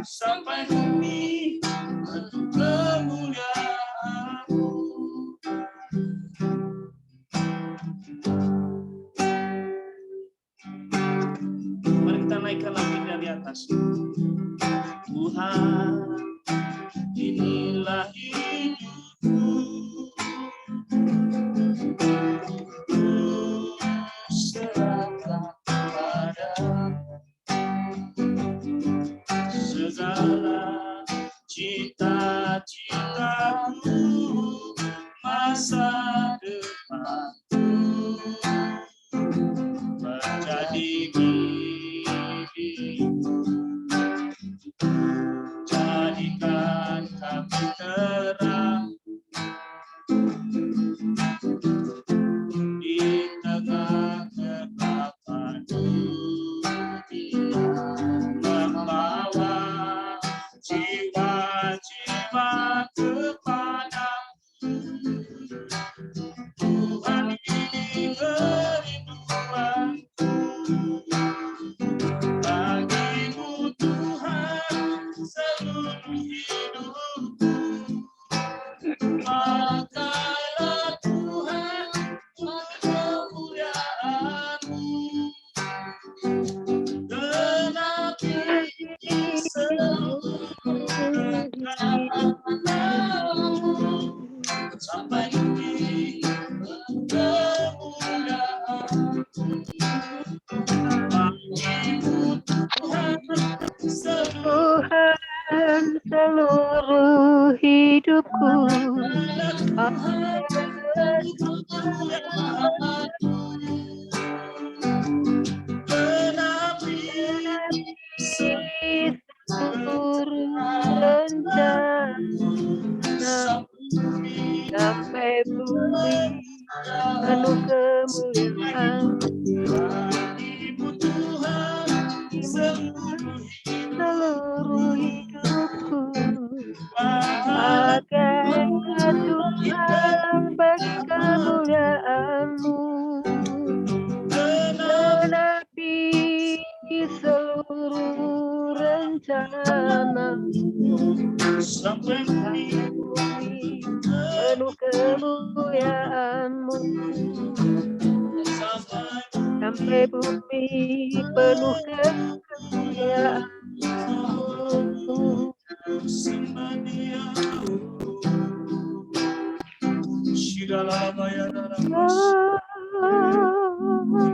sampai bumi penuh kemuliaan-Mu. Mari kita naikkan lagi dari atas. Tuhan, inilah hidupku, ku serahkan padamu segala cita-citaku, masa depanku menjadi milikmu. Jadikan kami terang di tengah kegelapan dunia, membawa jiwa-jiwa kepadamu. Tuhan, ini kerinduanku, bagimu Tuhan seluruh hidupku. Pakailah Tuhan kemuliaan-Mu, genapi seluruh rencana-Mu, sampai bumi kemuliaan-Mu. Bagimu Tuhan seluruh hidupku, sampai bumi penuh kemuliaan. Seluruh hidupku, pakailah Tuhan bagi kemuliaan-Mu, genapi seluruh rencana-Mu, sampai bumi penuh kemuliaan-Mu, sampai bumi penuh kemuliaan-Mu.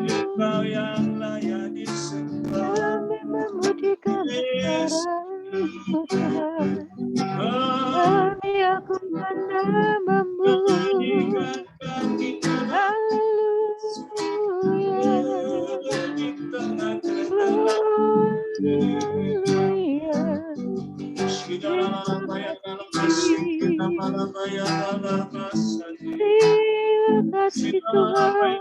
Engkau yang layak disembah, kami memujikan Tuhan, kami agungkan nama-Mu. Terima kasih Tuhan.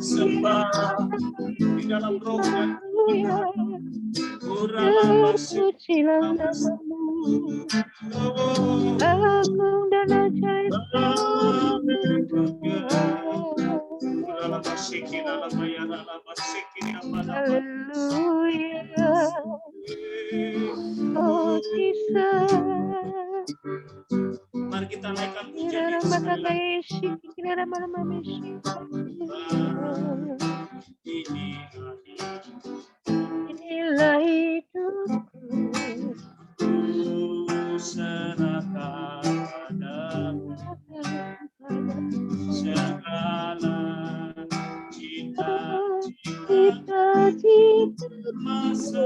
Sembah di dalam roh dan terpujilah nama-Mu, agung dan ajaib. Haleluya, oh kisah. Mari kita naikkan pujian inilah hidupku, serahkan padamu segala cita-cita masa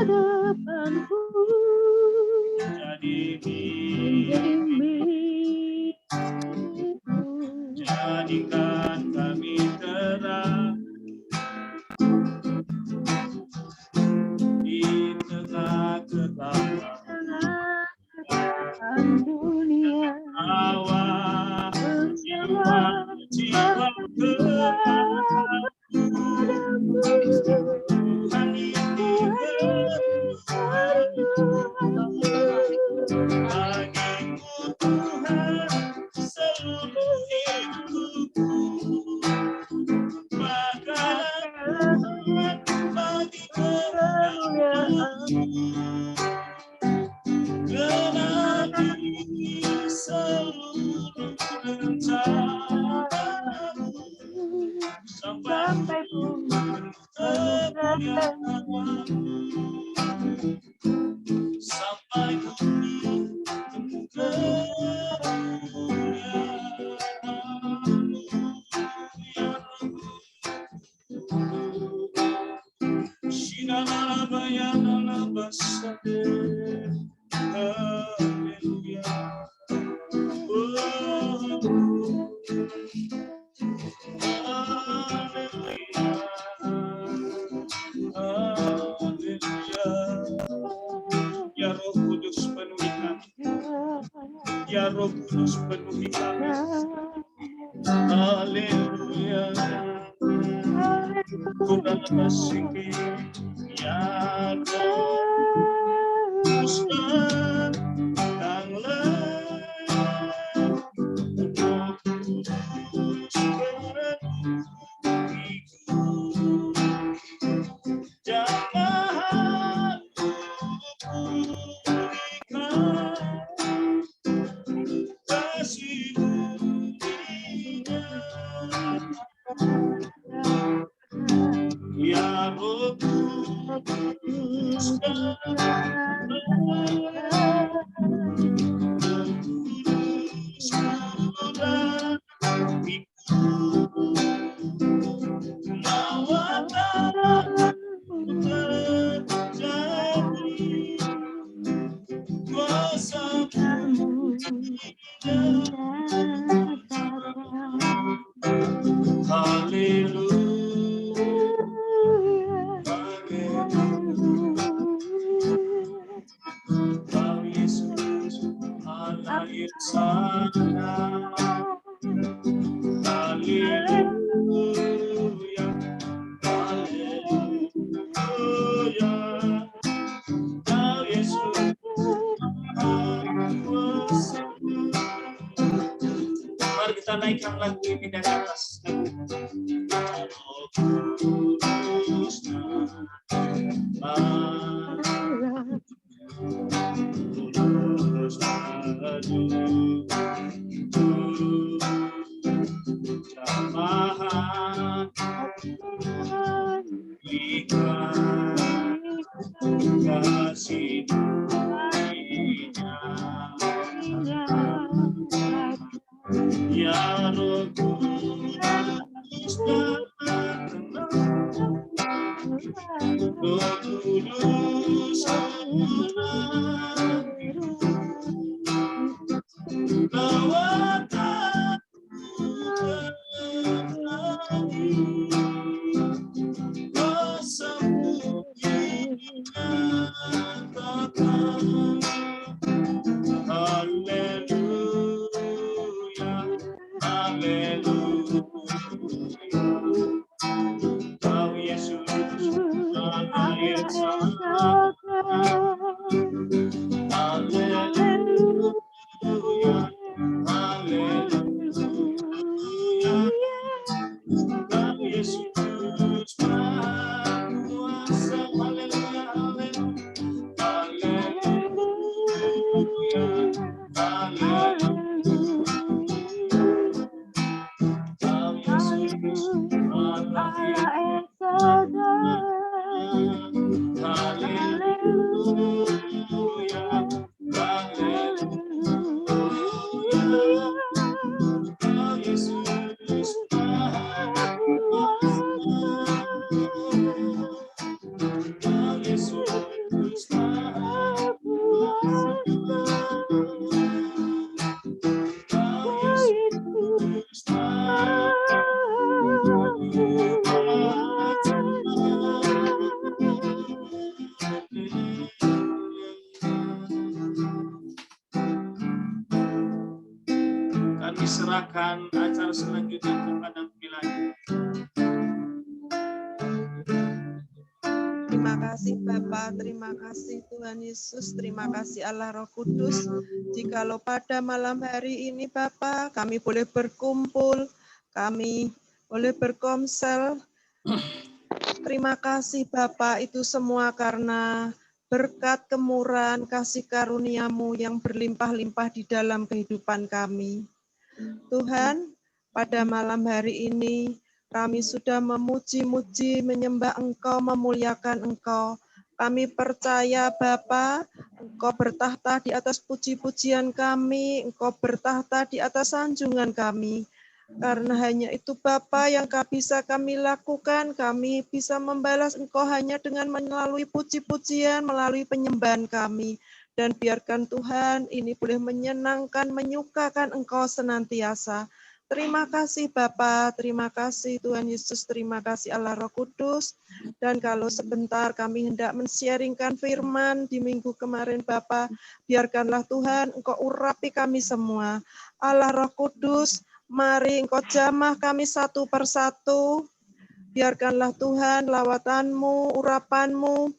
depanku, jadi milikku. Jadikan kami terang di tengah kegelapan dunia, awal jiwa-jiwa kepadamu. Tuhan ini Ya Roh Kudus penuhi kami. Ya Roh Kudus penuhi kami. Haleluya. Kurabasiki. Ya Roh Kudus datanglah. Roh Kudus penuhiku. Jangan ya Roh Kudus Mari kita naikkan lagu ini dari atas. Roh Kudus jamahan ikan kasih ya Roh Kudus Roh Kudus bawa Kami serahkan acara selanjutnya kepada pilihan. Terima kasih Bapa, terima kasih Tuhan Yesus, terima kasih Allah Roh Kudus. Jikalau pada malam hari ini Bapa, kami boleh berkumpul, kami boleh berkomsel. Terima kasih Bapa, itu semua karena berkat kemurahan kasih karunia-Mu yang berlimpah-limpah di dalam kehidupan kami. Tuhan, pada malam hari ini kami sudah memuji-muji, menyembah Engkau, memuliakan Engkau, Kami percaya Bapa, Engkau bertahta di atas puji-pujian kami, Engkau bertahta di atas sanjungan kami. Karena hanya itu Bapa yang bisa kami lakukan, kami bisa membalas Engkau hanya dengan melalui puji-pujian, melalui penyembahan kami. Dan biarkan Tuhan ini boleh menyenangkan, menyukakan Engkau senantiasa. Terima kasih Bapa, terima kasih Tuhan Yesus, terima kasih Allah Roh Kudus. Dan kalau sebentar kami hendak men-sharingkan firman di minggu kemarin Bapa, biarkanlah Tuhan Engkau urapi kami semua. Allah Roh Kudus, mari Engkau jamah kami satu persatu. Biarkanlah Tuhan lawatanmu, urapanmu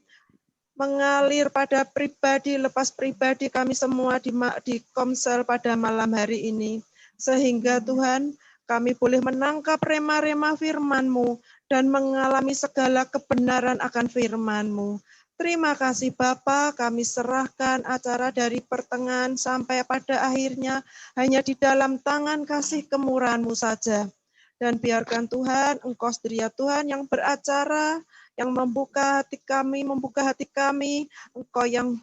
mengalir pada pribadi, lepas pribadi kami semua di Komsel pada malam hari ini. Sehingga Tuhan, kami boleh menangkap rema-rema firman-Mu dan mengalami segala kebenaran akan firman-Mu. Terima kasih Bapa, kami serahkan acara dari pertengahan sampai pada akhirnya hanya di dalam tangan kasih kemurahan-Mu saja. Dan biarkan Tuhan, Engkau sedia Tuhan yang beracara, yang membuka hati kami, Engkau yang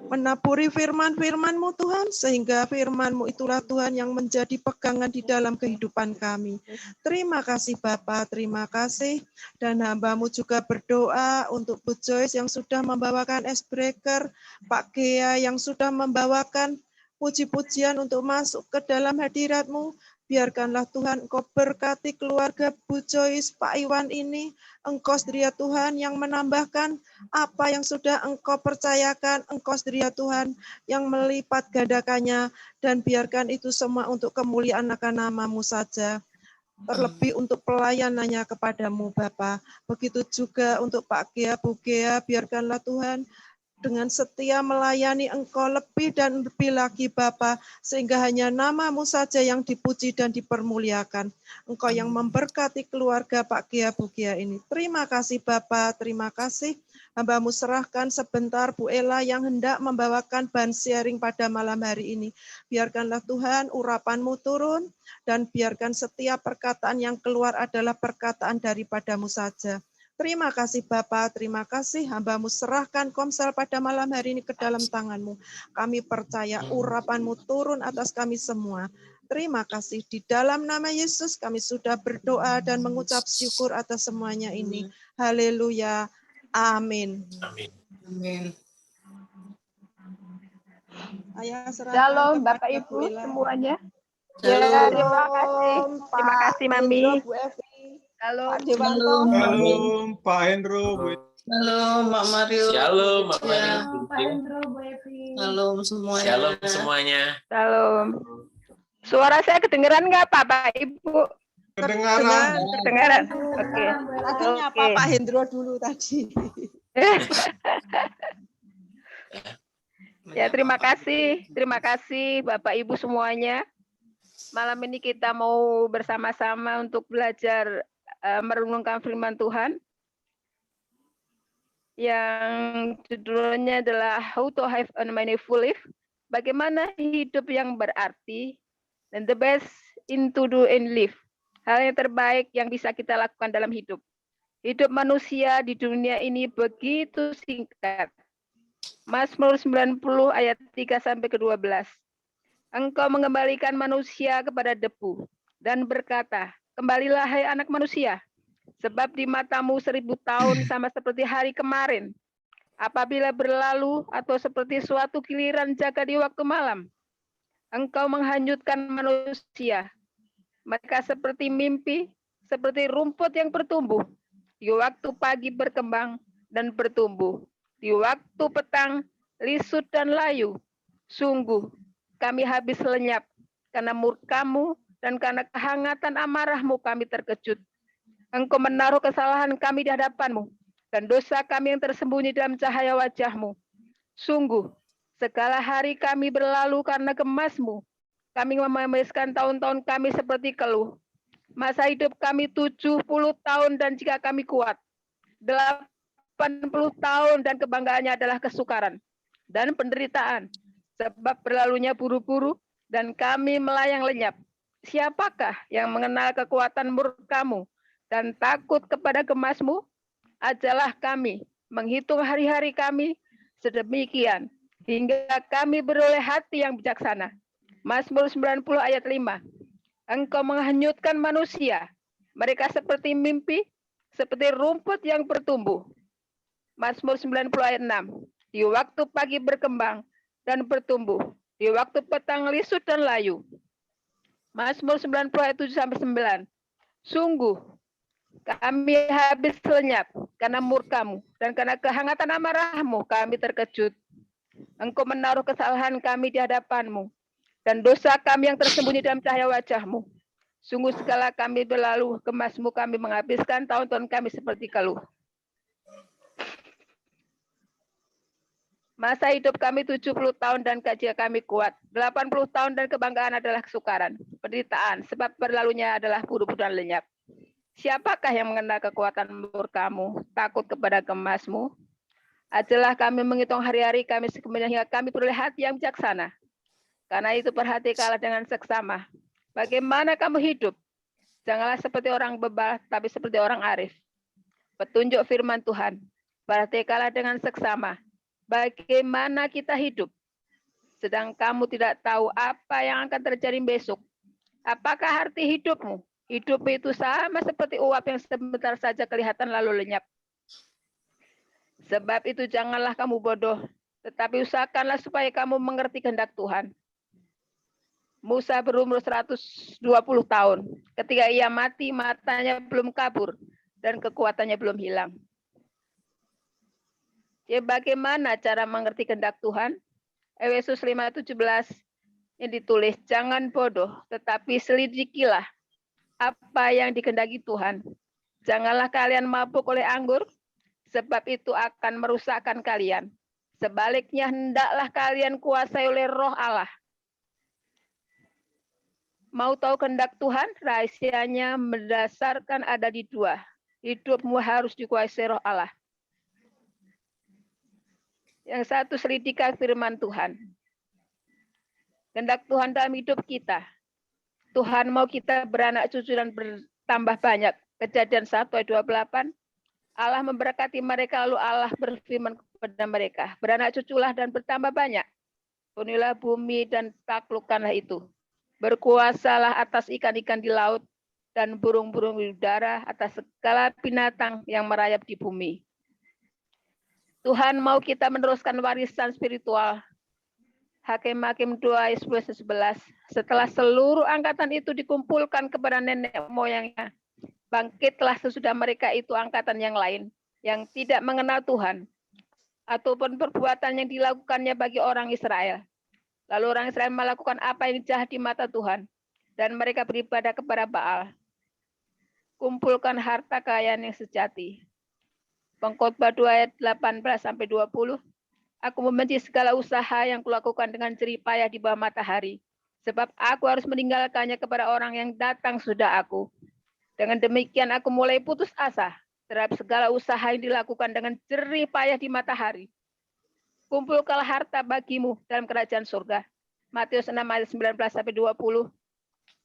menaburi firman-firman-Mu Tuhan, sehingga firman-Mu itulah Tuhan yang menjadi pegangan di dalam kehidupan kami. Terima kasih Bapa, terima kasih. Dan hamba-Mu juga berdoa untuk Bu Joyce yang sudah membawakan Icebreaker, Pak Gea yang sudah membawakan puji-pujian untuk masuk ke dalam hadirat-Mu. Biarkanlah Tuhan Engkau berkati keluarga Bu Joyce, Pak Iwan ini. Engkau sedia Tuhan yang menambahkan apa yang sudah Engkau percayakan. Engkau sedia Tuhan yang melipat gandakannya. Dan biarkan itu semua untuk kemuliaan akan nama-Mu saja. Terlebih untuk pelayanannya kepadamu Bapa. Begitu juga untuk Pak Gea, Bu Gea, biarkanlah Tuhan dengan setia melayani Engkau lebih dan lebih lagi Bapa, sehingga hanya nama-Mu saja yang dipuji dan dipermuliakan. Engkau yang memberkati keluarga Pak Gea Bu Gea ini. Terima kasih Bapa, terima kasih. Hamba-Mu serahkan sebentar Bu Ella yang hendak membawakan bahan sharing pada malam hari ini. Biarkanlah Tuhan urapan-Mu turun, dan biarkan setiap perkataan yang keluar adalah perkataan daripada-Mu saja. Terima kasih Bapa, terima kasih hamba-Mu serahkan Komsel pada malam hari ini ke dalam tangan-Mu. Kami percaya urapan-Mu turun atas kami semua. Terima kasih di dalam nama Yesus kami sudah berdoa dan mengucap syukur atas semuanya ini. Haleluya. Amin. Amin. Ayah serahkan Shalom kepada Bapak Bu Ibu Ella. semuanya. Shalom. Ya, terima kasih. Terima kasih Mami. Bu Evi, Shalom. Pak Dewanto. Shalom, Pak Hendro, Bu. Shalom, Mak Mario. Shalom, Mak Ya. Mario. Shalom semuanya. Shalom semuanya. Shalom. Suara saya kedengeran nggak Bapak Ibu? Kedengaran. Kedengaran. Oke. Tadi nyapa Oke. Pak Hendro dulu tadi. Ya, terima kasih Bapak Ibu semuanya. Malam ini kita mau bersama-sama untuk belajar merenungkan firman Tuhan yang judulnya adalah How to Have a Meaningful Life. Bagaimana hidup yang berarti, dan the best in to do and live. Hal yang terbaik yang bisa kita lakukan dalam hidup. Hidup manusia di dunia ini begitu singkat. Mazmur 90 ayat 3 sampai ke 12. Engkau mengembalikan manusia kepada debu dan berkata, kembalilah hai anak manusia, sebab di matamu 1000 tahun sama seperti hari kemarin. Apabila berlalu atau seperti suatu giliran jaga di waktu malam. Engkau menghanyutkan manusia. Mereka seperti mimpi, seperti rumput yang bertumbuh. Di waktu pagi berkembang dan bertumbuh. Di waktu petang, lisut dan layu. Sungguh, kami habis lenyap. Karena murka-Mu dan karena kehangatan amarah-Mu kami terkejut. Engkau menaruh kesalahan kami di hadapan-Mu. Dan dosa kami yang tersembunyi dalam cahaya wajah-Mu. Sungguh, segala hari kami berlalu karena gemas-Mu. Kami mememiskan tahun-tahun kami seperti keluh. Masa hidup kami 70 tahun dan jika kami kuat. 80 tahun dan kebanggaannya adalah kesukaran dan penderitaan. Sebab berlalunya buru-buru dan kami melayang lenyap. Siapakah yang mengenal kekuatan murka-Mu dan takut kepada gemas-Mu? Ajalah kami menghitung hari-hari kami sedemikian, hingga kami beroleh hati yang bijaksana. Mazmur 90 ayat 5. Engkau menghanyutkan manusia, mereka seperti mimpi, seperti rumput yang bertumbuh. Mazmur 90 ayat 6. Di waktu pagi berkembang dan bertumbuh, di waktu petang lisut dan layu. Mazmur 90 ayat 7 sampai 9. Sungguh kami habis lenyap karena murka-Mu, dan karena kehangatan amarah-Mu kami terkejut. Engkau menaruh kesalahan kami di hadapan-Mu, dan dosa kami yang tersembunyi dalam cahaya wajah-Mu. Sungguh segala kami berlalu, kemas-Mu kami menghabiskan tahun-tahun kami seperti keluh. Masa hidup kami 70 tahun dan gaji kami kuat. 80 tahun dan kebanggaan adalah kesukaran. Penderitaan, sebab berlalunya adalah buru-buru dan lenyap. Siapakah yang mengenal kekuatan murka-Mu, takut kepada kemas-Mu? Ajalah kami menghitung hari-hari kami sekemudian hingga kami beroleh hati yang bijaksana. Karena itu perhatikanlah dengan seksama. Bagaimana kamu hidup? Janganlah seperti orang bebal, tapi seperti orang arif. Petunjuk firman Tuhan. Perhatikanlah dengan seksama. Bagaimana kita hidup? Sedang kamu tidak tahu apa yang akan terjadi besok. Apakah arti hidupmu? Hidup itu sama seperti uap yang sebentar saja kelihatan lalu lenyap. Sebab itu janganlah kamu bodoh, tetapi usahakanlah supaya kamu mengerti kehendak Tuhan. Musa berumur 120 tahun. Ketika ia mati, matanya belum kabur dan kekuatannya belum hilang. Ya, bagaimana cara mengerti kehendak Tuhan? Efesus 5:17 yang ditulis, jangan bodoh, tetapi selidikilah apa yang dikehendaki Tuhan. Janganlah kalian mabuk oleh anggur, sebab itu akan merusakkan kalian. Sebaliknya, hendaklah kalian kuasai oleh Roh Allah. Mau tahu kehendak Tuhan? Rahasianya mendasarkan ada di dua. Hidupmu harus dikuasai Roh Allah. Yang satu, selidikan firman Tuhan. Kehendak Tuhan dalam hidup kita. Tuhan mau kita beranak cucu dan bertambah banyak. Kejadian 1 ayat 28. Allah memberkati mereka, lalu Allah berfirman kepada mereka, beranak cuculah dan bertambah banyak. Penuhilah bumi dan taklukkanlah itu. Berkuasalah atas ikan-ikan di laut dan burung-burung di udara, atas segala binatang yang merayap di bumi. Tuhan mau kita meneruskan warisan spiritual. Hakim-Hakim 2 ayat 10-11. Setelah seluruh angkatan itu dikumpulkan kepada nenek moyangnya, bangkitlah sesudah mereka itu angkatan yang lain, yang tidak mengenal Tuhan, ataupun perbuatan yang dilakukannya bagi orang Israel. Lalu orang Israel melakukan apa yang jahat di mata Tuhan, dan mereka beribadah kepada Baal. Kumpulkan harta kekayaan yang sejati. Pengkhotbah 2 ayat 18-20. Aku membenci segala usaha yang kulakukan dengan jerih payah di bawah matahari, sebab aku harus meninggalkannya kepada orang yang datang sudah aku. Dengan demikian aku mulai putus asa terhadap segala usaha yang dilakukan dengan jerih payah di matahari. Kumpulkanlah harta bagimu dalam kerajaan surga. Matius 6 ayat 19-20.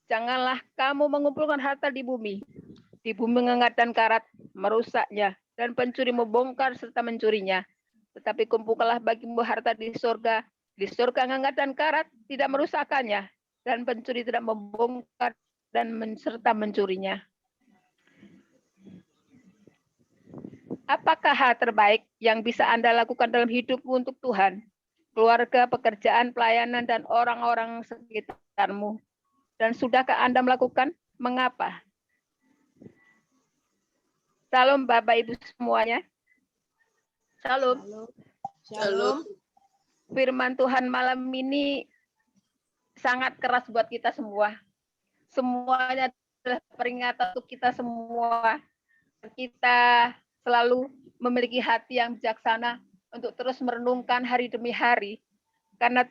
Janganlah kamu mengumpulkan harta di bumi. Di bumi ngengat dan karat merusaknya, dan pencuri membongkar serta mencurinya. Tetapi kumpulkanlah bagimu harta di surga. Di surga ngengat dan karat tidak merusakkannya, dan pencuri tidak membongkar dan serta mencurinya. Apakah hal terbaik yang bisa Anda lakukan dalam hidupmu untuk Tuhan, keluarga, pekerjaan, pelayanan, dan orang-orang sekitarmu? Dan sudahkah Anda melakukan? Mengapa? Salam Bapak Ibu semuanya. Salam. Shalom. Firman Tuhan malam ini sangat keras buat kita semua. Semuanya adalah peringatan untuk kita semua. Kita selalu memiliki hati yang bijaksana untuk terus merenungkan hari demi hari. Karena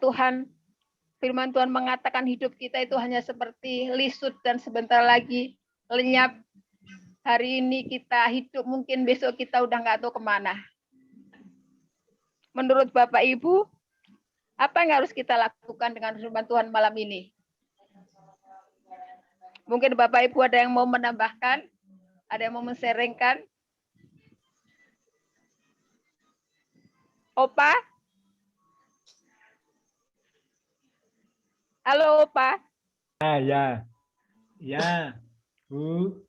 firman Tuhan mengatakan hidup kita itu hanya seperti lisut dan sebentar lagi lenyap. Hari ini kita hidup, mungkin besok kita udah nggak tahu kemana. Menurut Bapak Ibu, apa yang harus kita lakukan dengan firman Tuhan malam ini? Mungkin Bapak Ibu ada yang mau menambahkan, ada yang mau men-sharingkan. Opa? Halo, Opa? Ya, ya, Bu.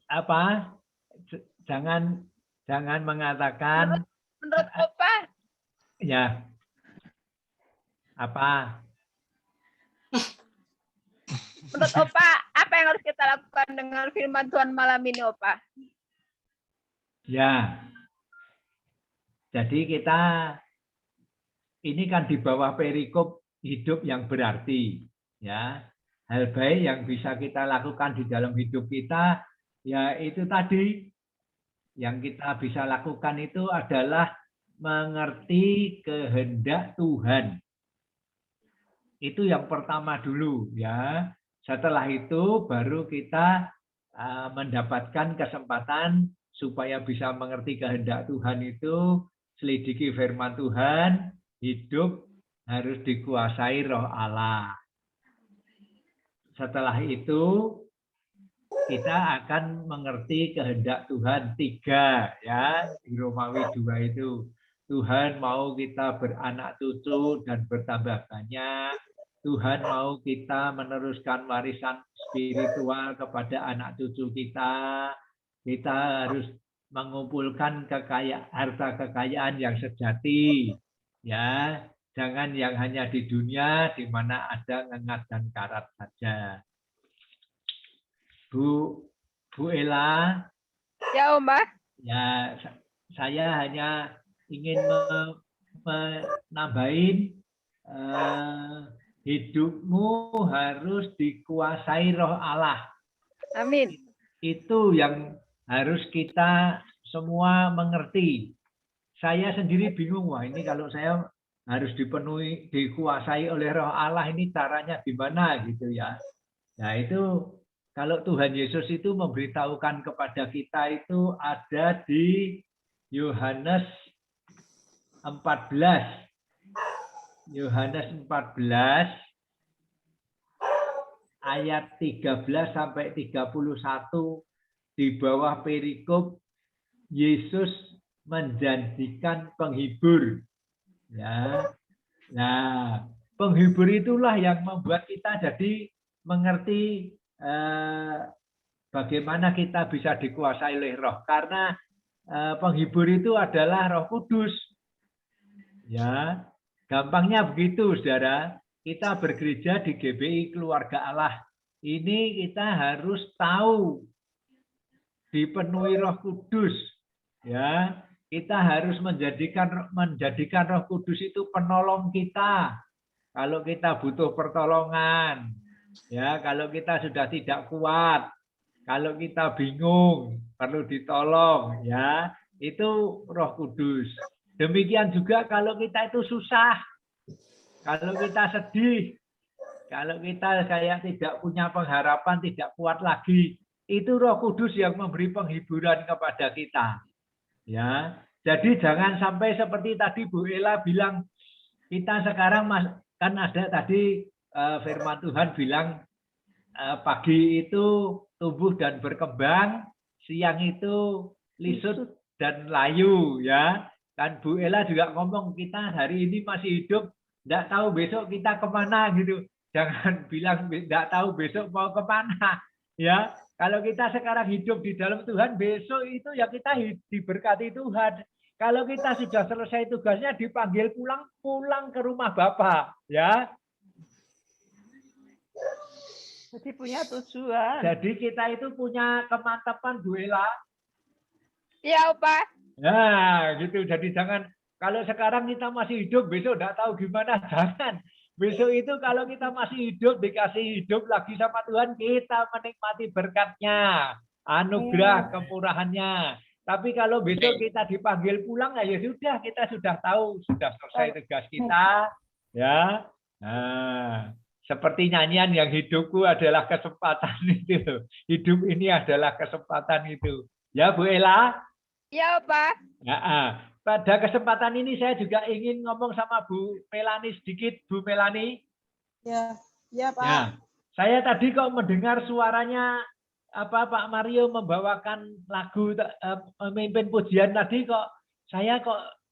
Apa? Jangan mengatakan Menurut Opa, ya. Apa? menurut Opa, apa yang harus kita lakukan dengan firman Tuhan malam ini, Opa? Ya. Jadi kita ini kan di bawah perikop hidup yang berarti, ya. Hal baik yang bisa kita lakukan di dalam hidup kita, ya itu tadi yang kita bisa lakukan itu adalah mengerti kehendak Tuhan. Itu yang pertama dulu, ya. Setelah itu baru kita mendapatkan kesempatan supaya bisa mengerti kehendak Tuhan itu, selidiki firman Tuhan, hidup harus dikuasai Roh Allah. Setelah itu kita akan mengerti kehendak Tuhan 3, ya, di Romawi 2 itu. Tuhan mau kita beranak cucu dan bertambah banyak. Tuhan mau kita meneruskan warisan spiritual kepada anak cucu kita. Kita harus mengumpulkan harta kekayaan yang sejati, ya. Jangan yang hanya di dunia di mana ada ngengat dan karat saja. Bu Ella. Ya, Om. Ya, saya hanya ingin menambahin hidupmu harus dikuasai Roh Allah. Amin. Itu yang harus kita semua mengerti. Saya sendiri bingung, wah ini kalau saya harus dikuasai oleh Roh Allah, ini caranya gimana gitu ya. Nah itu kalau Tuhan Yesus itu memberitahukan kepada kita itu ada di Yohanes 14. Yohanes 14 ayat 13 sampai 31 di bawah perikop Yesus menjanjikan penghibur. Ya. Nah, penghibur itulah yang membuat kita jadi mengerti bagaimana kita bisa dikuasai oleh Roh, karena penghibur itu adalah Roh Kudus. Ya, gampangnya begitu, saudara. Kita bergereja di GBI Keluarga Allah. Ini kita harus tahu dipenuhi Roh Kudus. Ya, kita harus menjadikan Roh Kudus itu penolong kita. Kalau kita butuh pertolongan, ya, kalau kita sudah tidak kuat, kalau kita bingung, perlu ditolong, ya, itu Roh Kudus. Demikian juga kalau kita itu susah, kalau kita sedih, kalau kita kayak tidak punya pengharapan, tidak kuat lagi, itu Roh Kudus yang memberi penghiburan kepada kita. Ya, jadi jangan sampai seperti tadi Bu Ella bilang, kita sekarang kan ada tadi firman Tuhan bilang pagi itu tumbuh dan berkembang, siang itu lisut dan layu, ya. Kan Bu Ella juga ngomong kita hari ini masih hidup, tidak tahu besok kita kemana gitu. Jangan bilang tidak tahu besok mau kemana, ya. Kalau kita sekarang hidup di dalam Tuhan, besok itu ya kita diberkati Tuhan. Kalau kita sudah selesai tugasnya, dipanggil pulang ke rumah Bapa, ya. Jadi punya tujuan. Jadi kita itu punya kemantapan, Bu Ella. Iya, Opa. Nah, gitu. Jadi jangan, kalau sekarang kita masih hidup, besok tidak tahu gimana, jangan. Besok itu kalau kita masih hidup, dikasih hidup lagi sama Tuhan, kita menikmati berkatnya, anugerah, kemurahannya. Tapi kalau besok kita dipanggil pulang, ya sudah, kita sudah tahu, sudah selesai tugas kita. Ya, nah, seperti nyanyian yang hidupku adalah kesempatan itu. Hidup ini adalah kesempatan itu. Ya, Bu Ella? Ya, Opa. Ya, pada kesempatan ini saya juga ingin ngomong sama Bu Melani sedikit, Bu Melani. Ya, ya Pak. Ya, saya tadi kok mendengar suaranya Pak Mario membawakan lagu memimpin pujian tadi, kok saya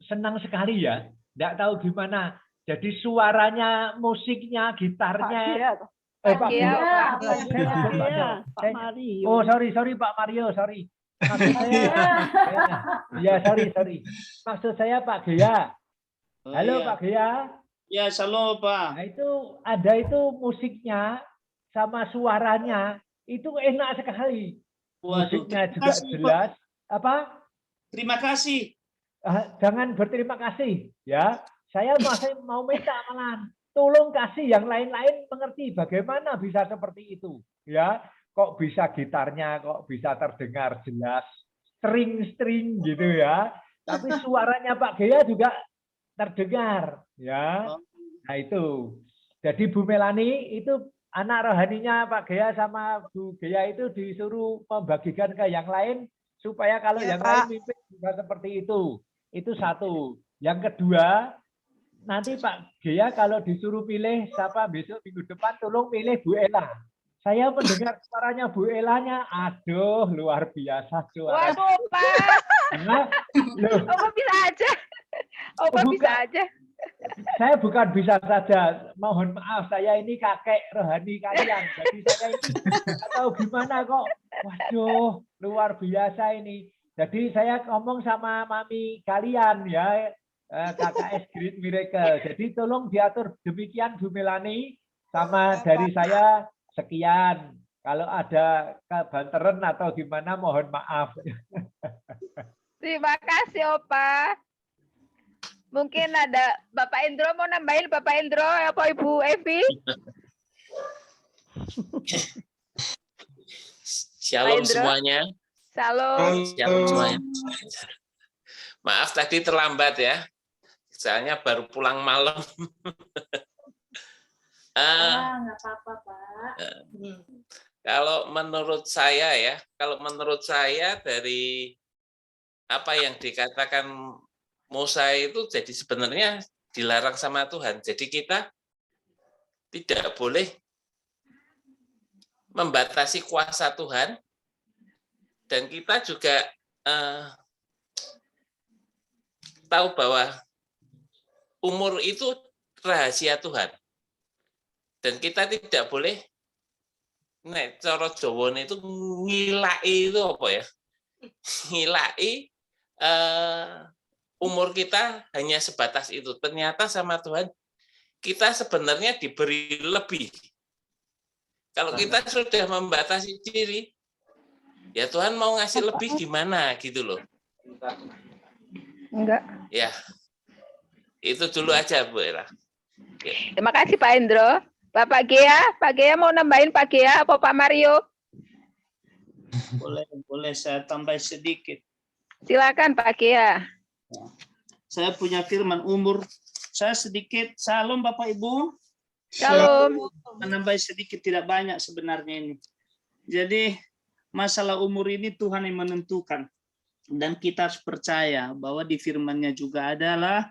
senang sekali ya. Tidak tahu gimana. Jadi suaranya, musiknya, gitarnya. Pak Gia, Pak Mario. Oh, sorry Pak Mario, sorry. Maksud saya, ya sorry. Maksud saya Pak Gia. Halo Pak Gia. Ya, shalom Pak. Nah, itu musiknya sama suaranya itu enak sekali. Musiknya juga jelas. Apa? Terima kasih. Jangan berterima kasih, ya. Saya masih mau minta malahan. Tolong kasih yang lain-lain mengerti bagaimana bisa seperti itu, ya. Kok bisa gitarnya kok bisa terdengar jelas, string gitu ya. Tapi suaranya Pak Gia juga terdengar, ya. Nah itu. Jadi Bu Melani itu anak rohaninya Pak Gia sama Bu Gia itu disuruh membagikan ke yang lain supaya kalau yang lain mimpin juga seperti itu. Itu satu. Yang kedua, nanti Pak Gia kalau disuruh pilih siapa besok minggu depan, tolong pilih Bu Ella. Saya mendengar suaranya Bu Ellanya, aduh luar biasa suara. Waduh Pak. Nah, loh. Opa bisa aja. Opa bisa aja. Saya bukan bisa saja, mohon maaf saya ini kakek rohani kalian. Jadi saya ini nggak tahu gimana kok. Waduh, luar biasa ini. Jadi saya ngomong sama mami kalian ya, KKS Great Miracle. Jadi tolong diatur demikian Bu Melani, sama dari saya sekian. Kalau ada kebanteran atau gimana mohon maaf. Terima kasih Opa. Mungkin ada Bapak Indro mau nambahin, Bapak Indro apa Ibu Evi? Shalom semuanya. Shalom. Shalom semuanya. Maaf tadi terlambat ya. Soalnya baru pulang malam. Nggak apa-apa, Pak. Kalau menurut saya dari apa yang dikatakan Musa itu jadi sebenarnya dilarang sama Tuhan. Jadi kita tidak boleh membatasi kuasa Tuhan, dan kita juga tahu bahwa umur itu rahasia Tuhan. Dan kita tidak boleh nek cara Jawa itu ngilai itu apa ya? Ngilai umur kita hanya sebatas itu. Ternyata sama Tuhan kita sebenarnya diberi lebih. Kalau kita sudah membatasi diri, ya Tuhan mau ngasih lebih gimana gitu loh. Enggak. Ya, itu dulu aja Bu Era. Ya. Terima kasih Pak Indro. Pak Gia mau nambahin Pak Gia apa Pak Mario? Boleh saya tambah sedikit. Silakan Pak Gia. Saya punya firman umur. Saya sedikit. Salam Bapak Ibu. Shalom. Menambah sedikit, tidak banyak sebenarnya ini. Jadi masalah umur ini Tuhan yang menentukan. Dan kita harus percaya bahwa di firman-Nya juga ada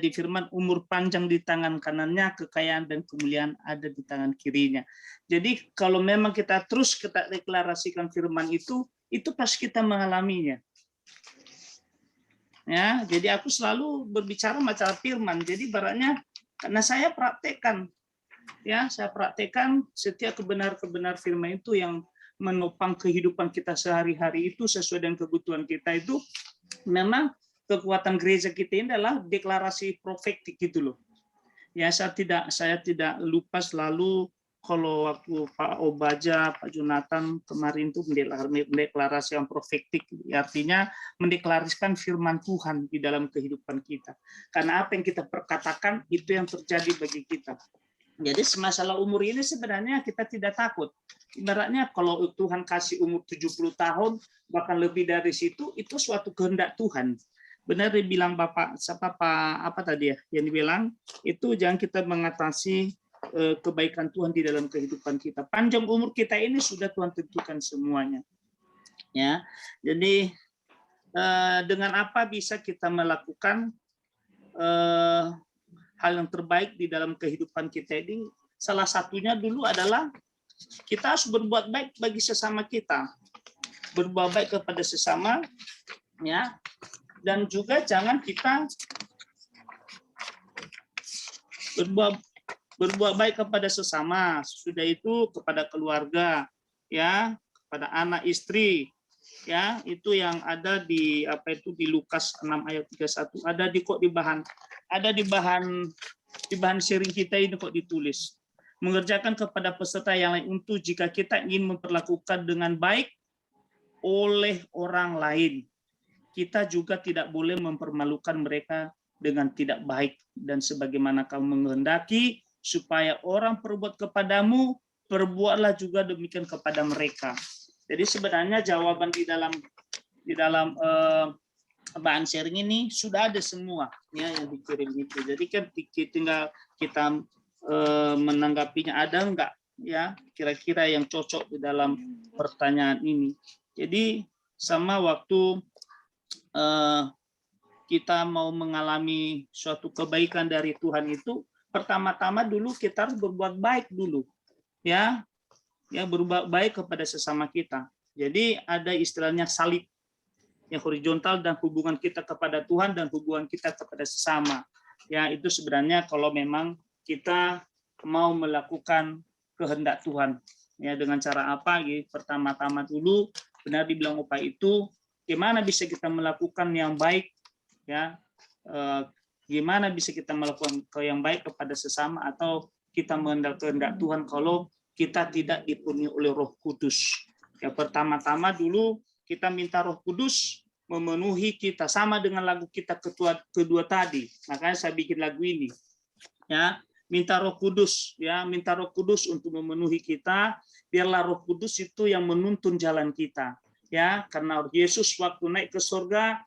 di firman umur panjang di tangan kanannya, kekayaan dan kemuliaan ada di tangan kirinya. Jadi kalau memang kita terus kita deklarasikan firman itu pasti kita mengalaminya. Ya, jadi aku selalu berbicara masalah firman. Jadi baratnya karena saya praktekkan, ya, saya praktekkan setiap kebenar firman itu yang menopang kehidupan kita sehari-hari itu sesuai dengan kebutuhan kita itu. Memang kekuatan gereja kita ini adalah deklarasi profetik gitu loh. Ya, saya tidak lupa selalu kalau waktu Pak Obaja, Pak Jonathan kemarin itu mendeklarasikan profetik, artinya mendeklarasikan firman Tuhan di dalam kehidupan kita. Karena apa yang kita perkatakan itu yang terjadi bagi kita. Jadi masalah umur ini sebenarnya kita tidak takut. Ibaratnya kalau Tuhan kasih umur 70 tahun, bahkan lebih dari situ, itu suatu kehendak Tuhan. Benar dibilang Bapak, apa tadi ya, yang dibilang, itu jangan kita mengatasi kebaikan Tuhan di dalam kehidupan kita. Panjang umur kita ini sudah Tuhan tentukan semuanya. Ya, jadi dengan apa bisa kita melakukan hal yang terbaik di dalam kehidupan kita ini? Salah satunya dulu adalah kita harus berbuat baik bagi sesama kita, berbuat baik kepada sesama, ya. Dan juga jangan kita berbuat baik kepada sesama, sudah itu kepada keluarga, ya, kepada anak istri, ya, itu yang ada di di Lukas 6 ayat 31, ada di bahan sharing kita ini kok ditulis. Mengerjakan kepada peserta yang lain untuk jika kita ingin memperlakukan dengan baik oleh orang lain, kita juga tidak boleh mempermalukan mereka dengan tidak baik, dan sebagaimana kamu menghendaki supaya orang perbuat kepadamu, perbuatlah juga demikian kepada mereka. Jadi sebenarnya jawaban di dalam bahan sharing ini sudah ada semua, ya, yang dikirim itu. Jadi kan tinggal kita menanggapinya, ada enggak, ya, kira-kira yang cocok di dalam pertanyaan ini. Jadi sama waktu kita mau mengalami suatu kebaikan dari Tuhan itu, pertama-tama dulu kita harus berbuat baik dulu, ya, berbuat baik kepada sesama kita. Jadi ada istilahnya salib, yang horizontal, dan hubungan kita kepada Tuhan dan hubungan kita kepada sesama. Ya, itu sebenarnya kalau memang kita mau melakukan kehendak Tuhan. Ya, dengan cara apa? Gitu. Pertama-tama dulu benar dibilang Opa itu, gimana bisa kita melakukan yang baik, ya, gimana bisa kita melakukan yang baik kepada sesama, atau kita menghendaki kehendak Tuhan kalau kita tidak dipenuhi oleh Roh Kudus. Ya, pertama-tama dulu kita minta Roh Kudus memenuhi kita, sama dengan lagu kita kedua tadi. Makanya saya bikin lagu ini. Ya, minta Roh Kudus, ya, minta Roh Kudus untuk memenuhi kita, biarlah Roh Kudus itu yang menuntun jalan kita. Ya, karena Yesus waktu naik ke surga,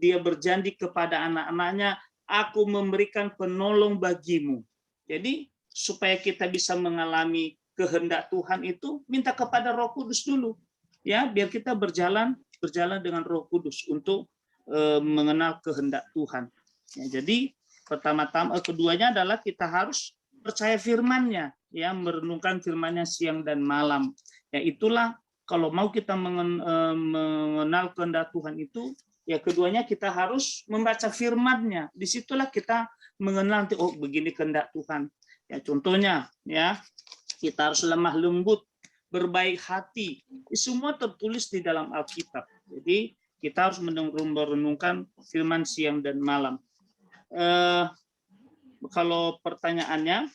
dia berjanji kepada anak-anaknya, aku memberikan penolong bagimu. Jadi supaya kita bisa mengalami kehendak Tuhan itu, minta kepada Roh Kudus dulu, ya, biar kita berjalan dengan Roh Kudus untuk mengenal kehendak Tuhan. Ya, jadi pertama-tama, keduanya adalah kita harus percaya firman-Nya, ya, merenungkan firman-Nya siang dan malam. Ya, itulah kalau mau kita mengenal kehendak Tuhan itu, ya, keduanya kita harus membaca firman-Nya. Disitulah kita mengenal, oh begini kehendak Tuhan. Ya, contohnya, ya, kita harus lemah lembut, berbaik hati. Semua tertulis di dalam Alkitab. Jadi kita harus merenungkan firman siang dan malam. Kalau pertanyaannya,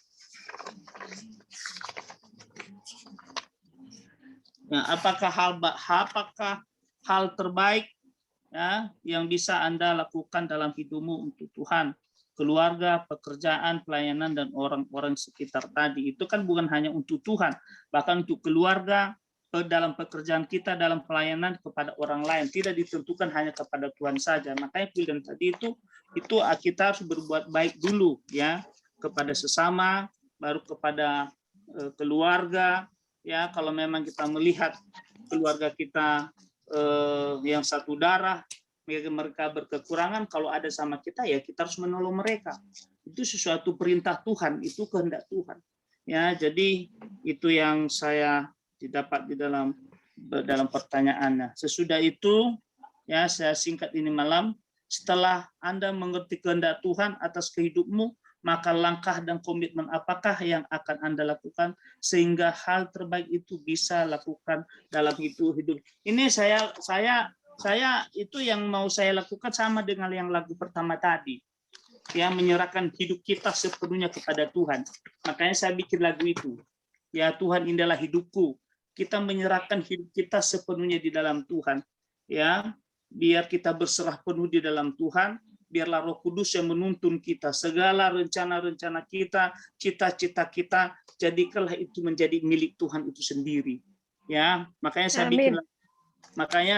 ya, apakah hal terbaik, ya, yang bisa Anda lakukan dalam hidupmu untuk Tuhan? Keluarga, pekerjaan, pelayanan, dan orang-orang sekitar tadi. Itu kan bukan hanya untuk Tuhan, bahkan untuk keluarga, dalam pekerjaan kita, dalam pelayanan kepada orang lain. Tidak ditentukan hanya kepada Tuhan saja. Makanya pilihan tadi itu kita harus berbuat baik dulu, ya, kepada sesama, baru kepada keluarga. Ya, kalau memang kita melihat keluarga kita yang satu darah, mereka berkekurangan, kalau ada sama kita, ya kita harus menolong mereka. Itu sesuatu perintah Tuhan, itu kehendak Tuhan. Ya, jadi itu yang saya didapat di dalam pertanyaannya. Sesudah itu, ya, saya singkat ini malam. Setelah Anda mengerti kehendak Tuhan atas kehidupmu, maka langkah dan komitmen apakah yang akan Anda lakukan sehingga hal terbaik itu bisa lakukan dalam hidup. Ini saya itu yang mau saya lakukan sama dengan yang lagu pertama tadi, ya, menyerahkan hidup kita sepenuhnya kepada Tuhan. Makanya saya bikin lagu itu, ya, Tuhan inilah hidupku. Kita menyerahkan hidup kita sepenuhnya di dalam Tuhan, ya, biar kita berserah penuh di dalam Tuhan. Biarlah Roh Kudus yang menuntun kita, segala rencana-rencana kita, cita-cita kita, jadikanlah itu menjadi milik Tuhan itu sendiri, ya. Makanya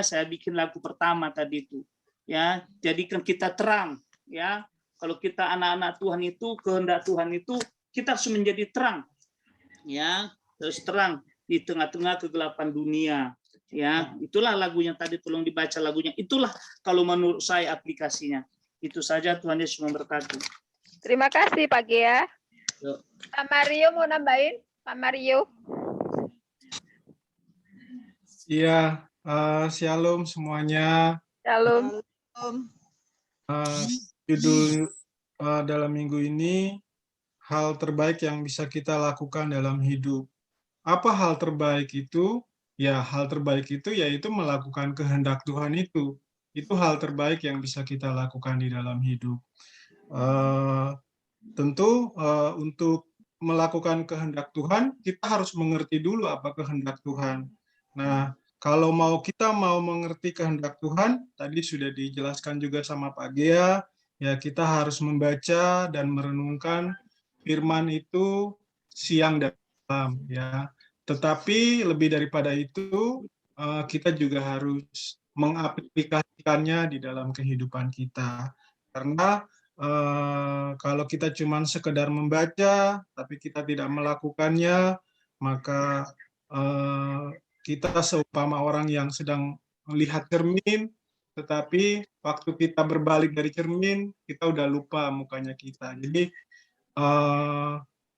saya bikin lagu pertama tadi itu, ya, jadikan kita terang, ya. Kalau kita anak-anak Tuhan itu, kehendak Tuhan itu, kita harus menjadi terang, ya, terus terang di tengah-tengah kegelapan dunia, ya. Itulah lagunya tadi, tolong dibaca lagunya. Itulah kalau menurut saya aplikasinya. Itu saja, Tuhan Yesus memberkati. Terima kasih Pak Gia. Pak Mario mau nambahin? Pak Mario. Iya, shalom semuanya. Shalom. Judul dalam minggu ini, hal terbaik yang bisa kita lakukan dalam hidup. Apa hal terbaik itu? Ya, hal terbaik itu yaitu melakukan kehendak Tuhan itu. Itu hal terbaik yang bisa kita lakukan di dalam hidup. Tentu untuk melakukan kehendak Tuhan, kita harus mengerti dulu apa kehendak Tuhan. Nah, kalau kita mau mengerti kehendak Tuhan, tadi sudah dijelaskan juga sama Pak Gea, ya kita harus membaca dan merenungkan firman itu siang dan malam, ya. Tetapi lebih daripada itu, kita juga harus mengaplikasikannya di dalam kehidupan kita. Karena kalau kita cuma sekedar membaca, tapi kita tidak melakukannya, maka kita seumpama orang yang sedang melihat cermin, tetapi waktu kita berbalik dari cermin, kita udah lupa mukanya kita. Jadi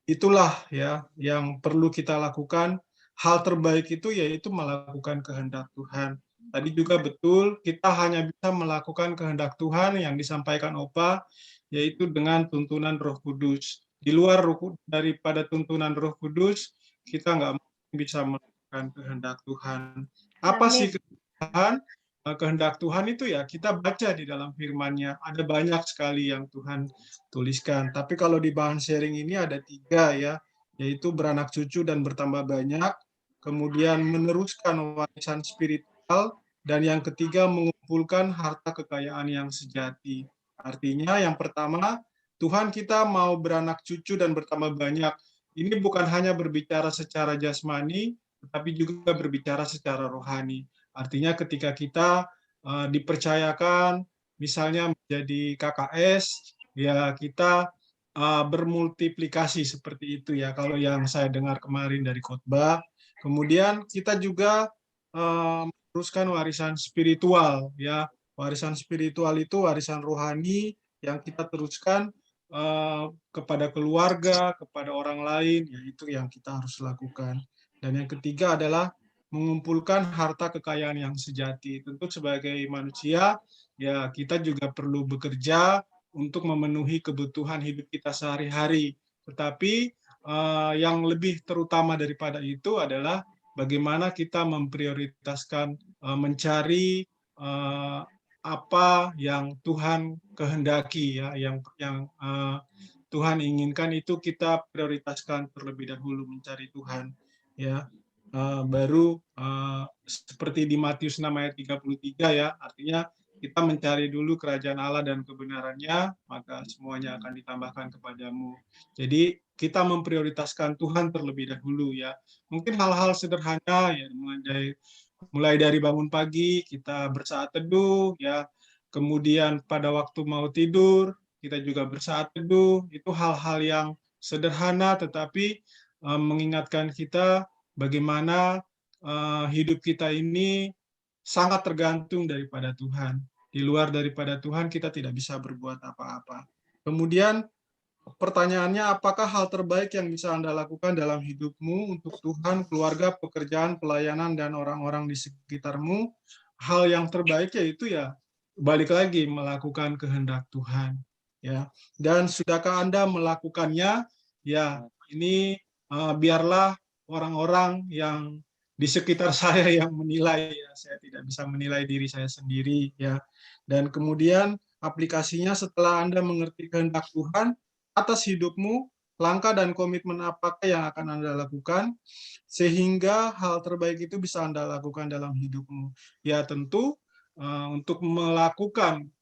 itulah ya yang perlu kita lakukan. Hal terbaik itu yaitu melakukan kehendak Tuhan. Tadi juga betul, kita hanya bisa melakukan kehendak Tuhan yang disampaikan Opa, yaitu dengan tuntunan Roh Kudus. Di luar daripada tuntunan Roh Kudus, kita nggak bisa melakukan kehendak Tuhan. Apa sih kehendak Tuhan itu ya? Kita baca di dalam firman-Nya. Ada banyak sekali yang Tuhan tuliskan. Tapi kalau di bahan sharing ini ada 3 ya, yaitu beranak cucu dan bertambah banyak, kemudian meneruskan warisan spiritual, dan yang ketiga mengumpulkan harta kekayaan yang sejati. Artinya yang pertama, Tuhan kita mau beranak cucu dan bertambah banyak. Ini bukan hanya berbicara secara jasmani, tetapi juga berbicara secara rohani. Artinya ketika kita dipercayakan, misalnya menjadi KKS, ya kita bermultiplikasi seperti itu ya, kalau yang saya dengar kemarin dari khotbah. Kemudian kita juga meneruskan warisan spiritual ya. Warisan spiritual itu warisan rohani yang kita teruskan kepada keluarga, kepada orang lain, yaitu yang kita harus lakukan. Dan yang ketiga adalah mengumpulkan harta kekayaan yang sejati. Tentu sebagai manusia ya kita juga perlu bekerja untuk memenuhi kebutuhan hidup kita sehari-hari. Tetapi yang lebih terutama daripada itu adalah bagaimana kita memprioritaskan mencari apa yang Tuhan kehendaki ya, yang Tuhan inginkan itu kita prioritaskan terlebih dahulu mencari Tuhan ya. Baru seperti di Matius 6 ayat 33 ya, artinya kita mencari dulu kerajaan Allah dan kebenarannya, maka semuanya akan ditambahkan kepadamu. Jadi kita memprioritaskan Tuhan terlebih dahulu ya. Mungkin hal-hal sederhana ya, mulai dari bangun pagi kita bersaat teduh ya, kemudian pada waktu mau tidur kita juga bersaat teduh. Itu hal-hal yang sederhana tetapi mengingatkan kita bagaimana hidup kita ini sangat tergantung daripada Tuhan. Di luar daripada Tuhan kita tidak bisa berbuat apa-apa. Kemudian pertanyaannya, apakah hal terbaik yang bisa Anda lakukan dalam hidupmu untuk Tuhan, keluarga, pekerjaan, pelayanan, dan orang-orang di sekitarmu? Hal yang terbaik yaitu ya balik lagi melakukan kehendak Tuhan. Ya. Dan sudahkah Anda melakukannya? Ya, ini biarlah orang-orang yang di sekitar saya yang menilai ya, saya tidak bisa menilai diri saya sendiri ya. Dan kemudian aplikasinya setelah Anda mengerti kehendak Tuhan atas hidupmu, langkah dan komitmen apakah yang akan Anda lakukan sehingga hal terbaik itu bisa Anda lakukan dalam hidupmu. Ya tentu untuk melakukan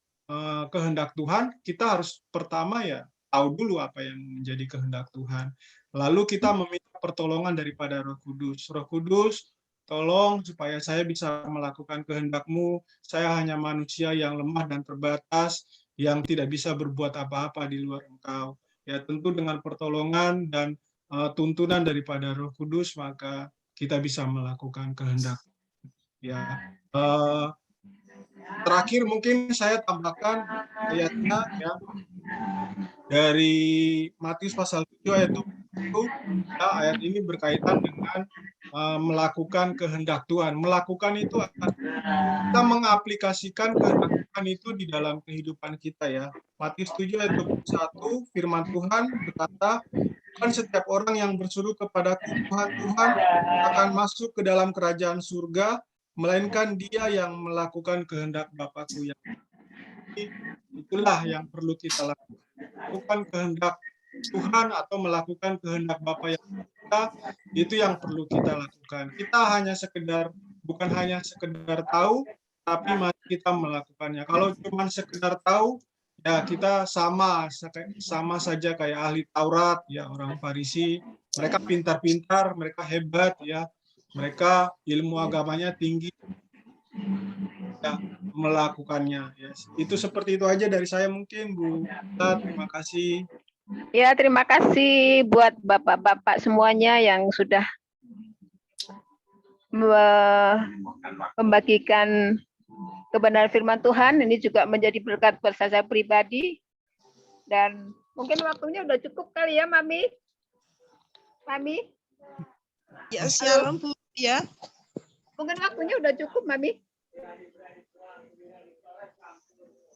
kehendak Tuhan kita harus pertama ya tahu dulu apa yang menjadi kehendak Tuhan. Lalu kita meminta pertolongan daripada Roh Kudus. Roh Kudus, tolong supaya saya bisa melakukan kehendak-Mu. Saya hanya manusia yang lemah dan terbatas, yang tidak bisa berbuat apa-apa di luar Engkau. Ya tentu dengan pertolongan dan tuntunan daripada Roh Kudus, maka kita bisa melakukan kehendak. Ya. Terakhir mungkin saya tambahkan ayatnya ya, dari Matius pasal 7 ayat 20, ya, ayat ini berkaitan dengan melakukan kehendak Tuhan. Melakukan itu kita mengaplikasikan kehendak Tuhan itu di dalam kehidupan kita ya. Matius 7 ayat 21, firman Tuhan berkata, "Bukan setiap orang yang berseru kepadaku Tuhan, Tuhan akan masuk ke dalam kerajaan surga, melainkan dia yang melakukan kehendak Bapakku yang." Itulah yang perlu kita lakukan. Bukan kehendak Tuhan atau melakukan kehendak Bapa yang kita, itu yang perlu kita lakukan. Kita bukan hanya sekedar tahu, tapi mari kita melakukannya. Kalau cuma sekedar tahu, ya kita sama saja kayak ahli Taurat, ya orang Farisi. Mereka pintar-pintar, mereka hebat, ya. Mereka ilmu agamanya tinggi, ya, melakukannya. Ya. Itu seperti itu aja dari saya mungkin, Bu. Terima kasih. Ya, terima kasih buat bapak-bapak semuanya yang sudah membagikan kebenaran firman Tuhan. Ini juga menjadi berkat buat saya pribadi. Dan mungkin waktunya udah cukup kali ya, Mami? Mami? Ya, shalom Bu. Ya. Mungkin waktunya udah cukup, Mami?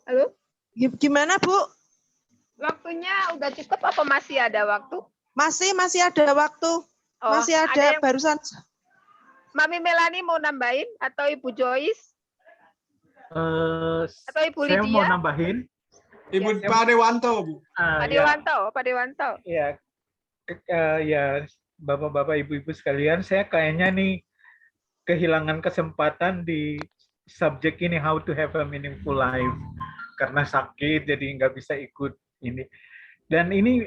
Halo? Gimana, Bu? Waktunya udah cukup apa masih ada waktu? Masih ada waktu. Masih ada barusan. Mami Melani mau nambahin atau Ibu Joyce? Atau Ibu Lydia? Saya mau nambahin. Ibu Pak Dewanto, Bu. Pak Dewanto. Ya, ya Bapak-bapak, Ibu-ibu sekalian, saya kayaknya nih kehilangan kesempatan di subjek ini, how to have a meaningful life, karena sakit jadi nggak bisa ikut ini. Dan ini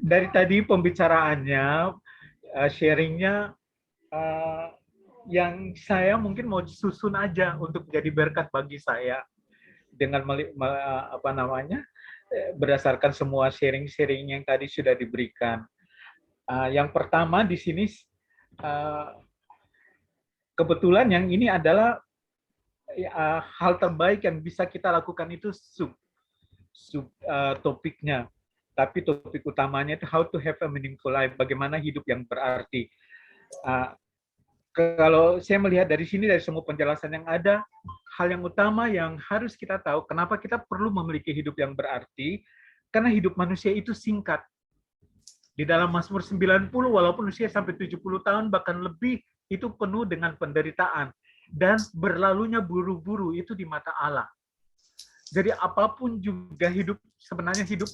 dari tadi pembicaraannya, sharingnya, yang saya mungkin mau susun aja untuk jadi berkat bagi saya dengan berdasarkan semua sharing-sharing yang tadi sudah diberikan. Yang pertama di sini, kebetulan yang ini adalah hal terbaik yang bisa kita lakukan itu topiknya, tapi topik utamanya itu how to have a meaningful life, bagaimana hidup yang berarti. Kalau saya melihat dari sini, dari semua penjelasan yang ada, hal yang utama yang harus kita tahu, kenapa kita perlu memiliki hidup yang berarti, karena hidup manusia itu singkat. Di dalam Mazmur 90, walaupun usia sampai 70 tahun, bahkan lebih, itu penuh dengan penderitaan. Dan berlalunya buru-buru itu di mata Allah. Jadi apapun juga hidup, sebenarnya hidup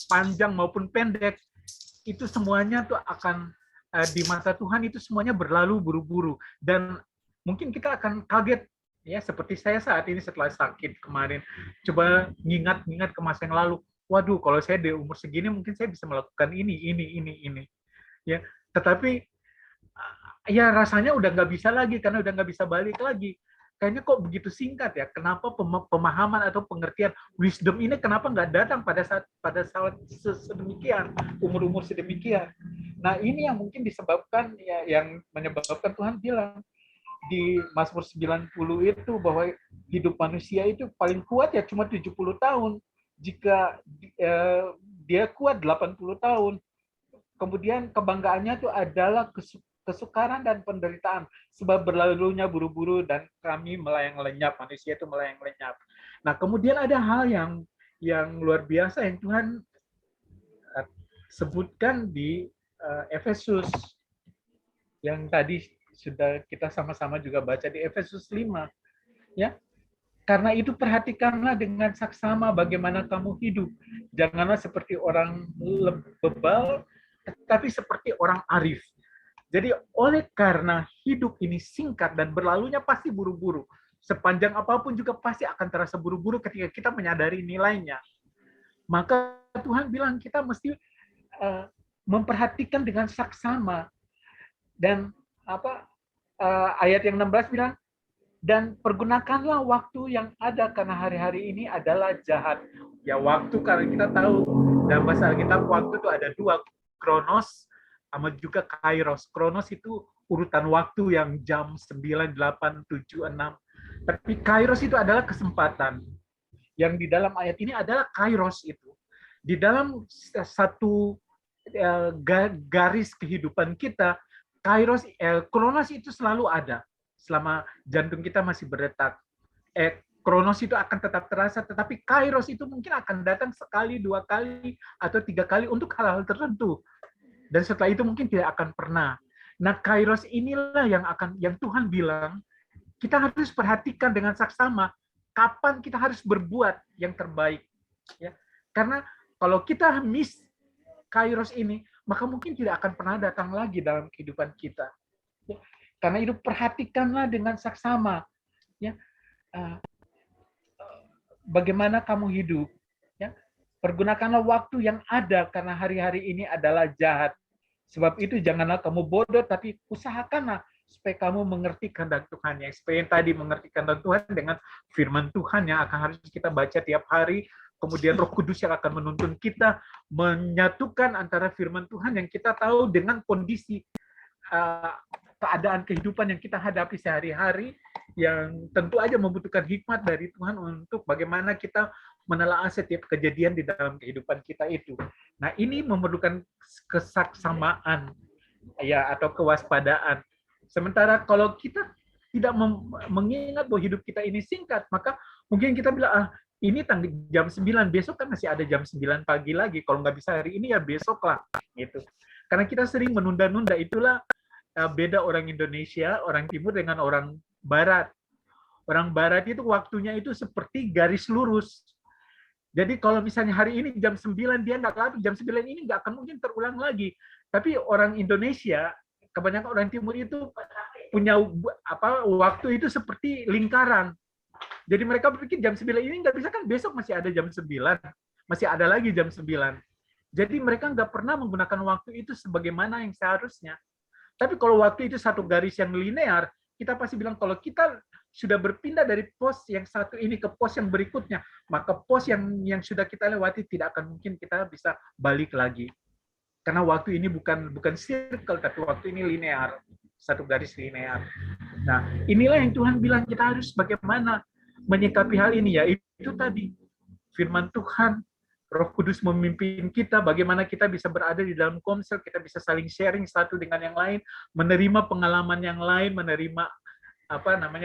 panjang maupun pendek, itu semuanya tuh akan di mata Tuhan itu semuanya berlalu buru-buru. Dan mungkin kita akan kaget, ya seperti saya saat ini setelah sakit kemarin, coba ngingat-ngingat ke masa yang lalu. Waduh, kalau saya di umur segini mungkin saya bisa melakukan ini. Ya, tetapi ya rasanya udah nggak bisa lagi karena udah nggak bisa balik lagi. Kayaknya kok begitu singkat ya? Kenapa pemahaman atau pengertian wisdom ini kenapa nggak datang pada saat sedemikian, umur-umur sedemikian? Nah ini yang mungkin disebabkan, ya, yang menyebabkan Tuhan bilang di Mazmur 90 itu bahwa hidup manusia itu paling kuat ya cuma 70 tahun. Jika dia kuat 80 tahun, kemudian kebanggaannya itu adalah kesukaran dan penderitaan, sebab berlalunya buru-buru dan kami melayang lenyap, manusia itu melayang lenyap. Nah, kemudian ada hal yang luar biasa yang Tuhan sebutkan di Efesus, yang tadi sudah kita sama-sama juga baca di Efesus 5, ya. Karena itu perhatikanlah dengan saksama bagaimana kamu hidup. Janganlah seperti orang bebal, tetapi seperti orang arif. Jadi oleh karena hidup ini singkat dan berlalunya pasti buru-buru. Sepanjang apapun juga pasti akan terasa buru-buru ketika kita menyadari nilainya. Maka Tuhan bilang kita mesti memperhatikan dengan saksama. Dan ayat yang 16 bilang, dan pergunakanlah waktu yang ada karena hari-hari ini adalah jahat. Ya waktu, karena kita tahu dalam bahasa Alkitab waktu itu ada dua, kronos sama juga kairos. Kronos itu urutan waktu yang jam 9, 8, 7, 6. Tapi kairos itu adalah kesempatan. Yang di dalam ayat ini adalah kairos itu. Di dalam satu garis kehidupan kita, kronos itu selalu ada. Selama jantung kita masih berdetak. Kronos itu akan tetap terasa, tetapi Kairos itu mungkin akan datang sekali, 2 kali, atau 3 kali untuk hal-hal tertentu. Dan setelah itu mungkin tidak akan pernah. Nah, Kairos inilah yang Tuhan bilang, kita harus perhatikan dengan saksama kapan kita harus berbuat yang terbaik. Ya. Karena kalau kita miss Kairos ini, maka mungkin tidak akan pernah datang lagi dalam kehidupan kita. Ya. Karena itu perhatikanlah dengan saksama. Ya. Bagaimana kamu hidup. Ya. Pergunakanlah waktu yang ada, karena hari-hari ini adalah jahat. Sebab itu janganlah kamu bodoh, tapi usahakanlah supaya kamu mengerti kehendak Tuhan. Ya. Supaya yang tadi mengerti kehendak Tuhan dengan firman Tuhan yang akan harus kita baca tiap hari, kemudian Roh Kudus yang akan menuntun kita menyatukan antara firman Tuhan yang kita tahu dengan kondisi keadaan kehidupan yang kita hadapi sehari-hari, yang tentu aja membutuhkan hikmat dari Tuhan untuk bagaimana kita menelaah setiap kejadian di dalam kehidupan kita itu. Nah, ini memerlukan kesaksamaan ya, atau kewaspadaan. Sementara kalau kita tidak mengingat bahwa hidup kita ini singkat, maka mungkin kita bilang, ini jam 9, besok kan masih ada jam 9 pagi lagi. Kalau nggak bisa hari ini ya besok lah. Gitu. Karena kita sering menunda-nunda, itulah beda orang Indonesia, orang Timur dengan orang Barat. Orang Barat itu waktunya itu seperti garis lurus. Jadi kalau misalnya hari ini jam 9 dia nggak lalu, jam 9 ini nggak akan mungkin terulang lagi. Tapi orang Indonesia, kebanyakan orang Timur itu punya waktu itu seperti lingkaran. Jadi mereka berpikir jam 9 ini nggak bisa, kan besok masih ada jam 9, masih ada lagi jam 9. Jadi mereka nggak pernah menggunakan waktu itu sebagaimana yang seharusnya. Tapi kalau waktu itu satu garis yang linear, kita pasti bilang kalau kita sudah berpindah dari pos yang satu ini ke pos yang berikutnya, maka pos yang sudah kita lewati tidak akan mungkin kita bisa balik lagi. Karena waktu ini bukan circle, tapi waktu ini linear, satu garis linear. Nah, inilah yang Tuhan bilang kita harus bagaimana menyikapi hal ini, ya itu tadi firman Tuhan, Roh Kudus memimpin kita, bagaimana kita bisa berada di dalam komsel, kita bisa saling sharing satu dengan yang lain, menerima pengalaman yang lain, menerima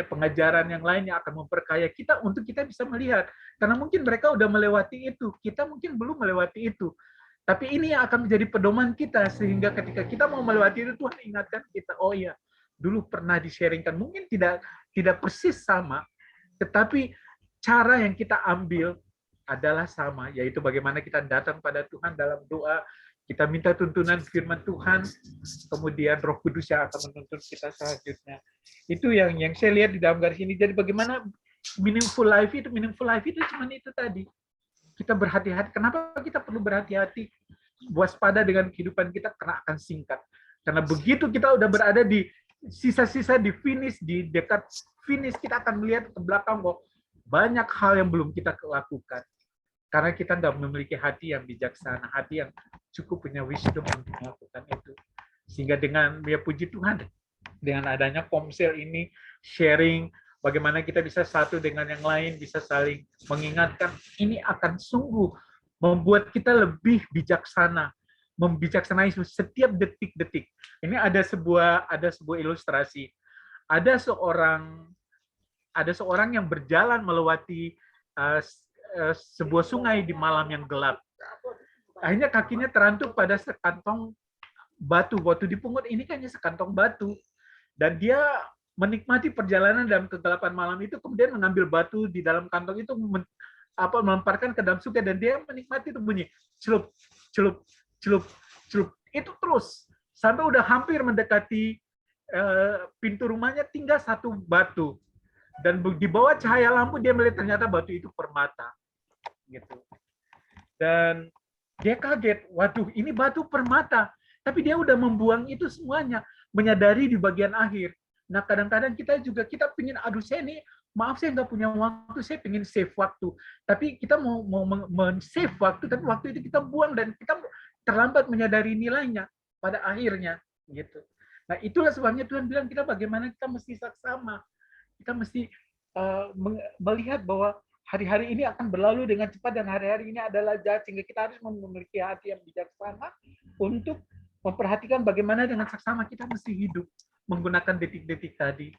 pengajaran yang lain yang akan memperkaya kita untuk kita bisa melihat. Karena mungkin mereka udah melewati itu, kita mungkin belum melewati itu. Tapi ini yang akan menjadi pedoman kita, sehingga ketika kita mau melewati itu, Tuhan ingatkan kita, oh iya, dulu pernah di-sharingkan. Mungkin tidak persis sama, tetapi cara yang kita ambil adalah sama, yaitu bagaimana kita datang pada Tuhan dalam doa, kita minta tuntunan firman Tuhan, kemudian Roh Kudus yang akan menuntun kita selanjutnya. Itu yang saya lihat di dalam garis ini. Jadi bagaimana meaningful life itu cuma itu tadi. Kita berhati-hati. Kenapa kita perlu berhati-hati? Waspada dengan kehidupan kita, karena akan singkat. Karena begitu kita udah berada di sisa-sisa di finish, di dekat finish, kita akan melihat ke belakang kok banyak hal yang belum kita lakukan. Karena kita nggak memiliki hati yang bijaksana, hati yang cukup punya wisdom untuk melakukan itu. Sehingga dengan, ya puji Tuhan, dengan adanya komsel ini, sharing, bagaimana kita bisa satu dengan yang lain, bisa saling mengingatkan, ini akan sungguh membuat kita lebih bijaksana, membijaksanai setiap detik-detik. Ini ada sebuah ilustrasi. Ada seorang yang berjalan melewati sebuah sungai di malam yang gelap. Akhirnya kakinya terantuk pada sekantong batu. Waktu dipungut ini kayaknya sekantong batu. Dan dia menikmati perjalanan dalam kegelapan malam itu, kemudian mengambil batu di dalam kantong itu, melemparkan ke dalam sungai, dan dia menikmati itu bunyi celup, celup, celup, celup. Itu terus sampai udah hampir mendekati pintu rumahnya, tinggal satu batu. Dan di bawah cahaya lampu dia melihat ternyata batu itu permata. Gitu. Dan dia kaget, waduh ini batu permata, tapi dia udah membuang itu semuanya, menyadari di bagian akhir. Nah kadang-kadang kita pingin, aduh saya nih, maaf saya nggak punya waktu, saya pingin save waktu, tapi kita mau men-save waktu, tapi waktu itu kita buang dan kita terlambat menyadari nilainya pada akhirnya. Gitu. Nah itulah sebabnya Tuhan bilang kita bagaimana kita mesti saksama, kita mesti melihat bahwa hari-hari ini akan berlalu dengan cepat dan hari-hari ini adalah jahat, sehingga kita harus memiliki hati yang bijaksana untuk memperhatikan bagaimana dengan saksama kita mesti hidup menggunakan detik-detik tadi.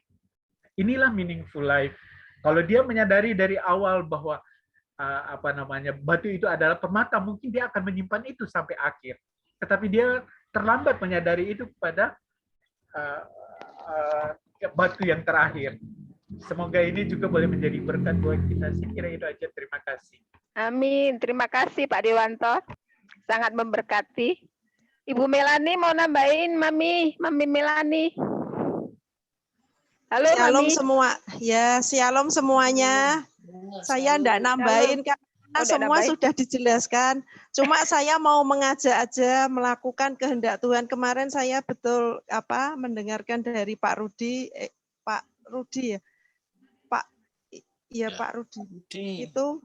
Inilah meaningful life. Kalau dia menyadari dari awal bahwa batu itu adalah permata, mungkin dia akan menyimpan itu sampai akhir. Tetapi dia terlambat menyadari itu pada batu yang terakhir. Semoga ini juga boleh menjadi berkat buat kita. Saya kira itu aja. Terima kasih. Amin. Terima kasih Pak Dewanto. Sangat memberkati. Ibu Melani mau nambahin, Mami Melani. Halo, Shalom Mami. semua. Ya, shalom semuanya. Saya enggak nambahin karena semua sudah dijelaskan. Cuma saya mau mengajak aja melakukan kehendak Tuhan. Kemarin saya betul mendengarkan dari Pak Rudi, Pak Rudi ya. Pak Rudi. Itu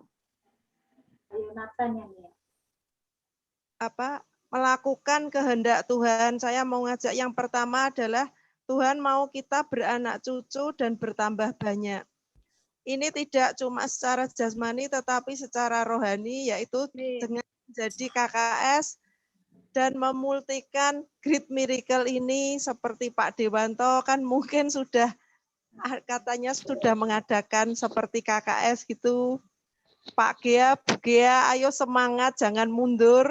melakukan kehendak Tuhan. Saya mau ngajak yang pertama adalah Tuhan mau kita beranak cucu dan bertambah banyak. Ini tidak cuma secara jasmani tetapi secara rohani, yaitu dengan menjadi KKS dan memultikan Great Miracle ini seperti Pak Dewanto kan mungkin sudah katanya sudah mengadakan seperti KKS gitu. Pak Gea, Bu Gea, ayo semangat, jangan mundur.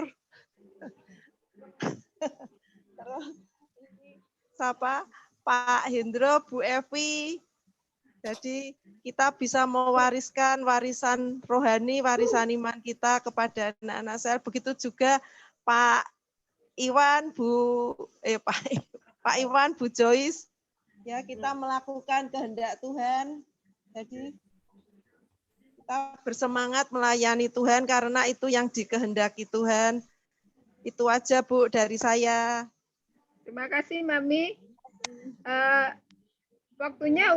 Terus siapa? Pak Hendro, Bu Evi. Jadi kita bisa mewariskan warisan rohani, warisan iman kita kepada anak-anak saya. Begitu juga Pak Iwan, Pak Iwan, Bu Joyce. Ya, kita melakukan kehendak Tuhan. Jadi kita bersemangat melayani Tuhan karena itu yang dikehendaki Tuhan. Itu aja Bu dari saya. Terima kasih Mami. Waktunya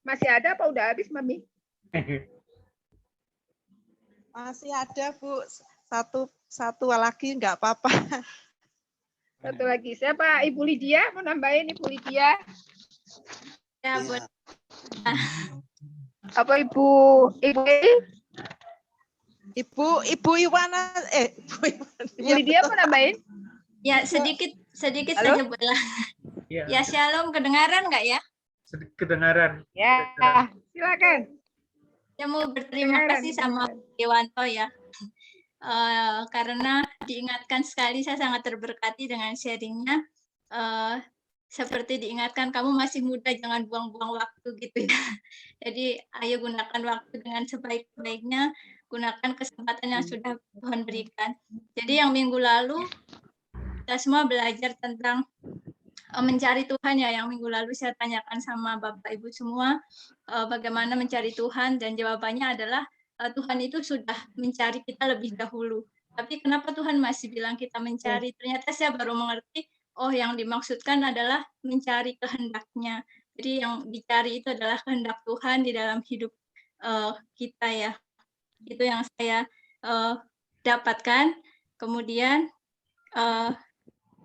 masih ada apa udah habis Mami? Masih ada Bu. Satu lagi nggak apa-apa. Satu lagi. Siapa? Ibu Lydia mau nambahin Ibu Lydia? Ya, Bu. Apa Ibu Ibu Iwana Ibu Lydia mau nambahin? Ya, sedikit Halo? saja boleh. Ya, shalom, kedengaran nggak ya? Kedengaran. Ya, silakan. Saya mau berterima kasih sama Dewanto ya. Karena diingatkan sekali, saya sangat terberkati dengan sharingnya. Seperti diingatkan, kamu masih muda, jangan buang-buang waktu gitu ya. Jadi ayo gunakan waktu dengan sebaik-baiknya, gunakan kesempatan yang sudah Tuhan berikan. Jadi yang minggu lalu, kita semua belajar tentang mencari Tuhan ya. Yang minggu lalu saya tanyakan sama Bapak Ibu semua, bagaimana mencari Tuhan, dan jawabannya adalah Tuhan itu sudah mencari kita lebih dahulu. Tapi kenapa Tuhan masih bilang kita mencari? Ternyata saya baru mengerti, oh yang dimaksudkan adalah mencari kehendak-Nya. Jadi yang dicari itu adalah kehendak Tuhan di dalam hidup kita ya. Itu yang saya dapatkan. Kemudian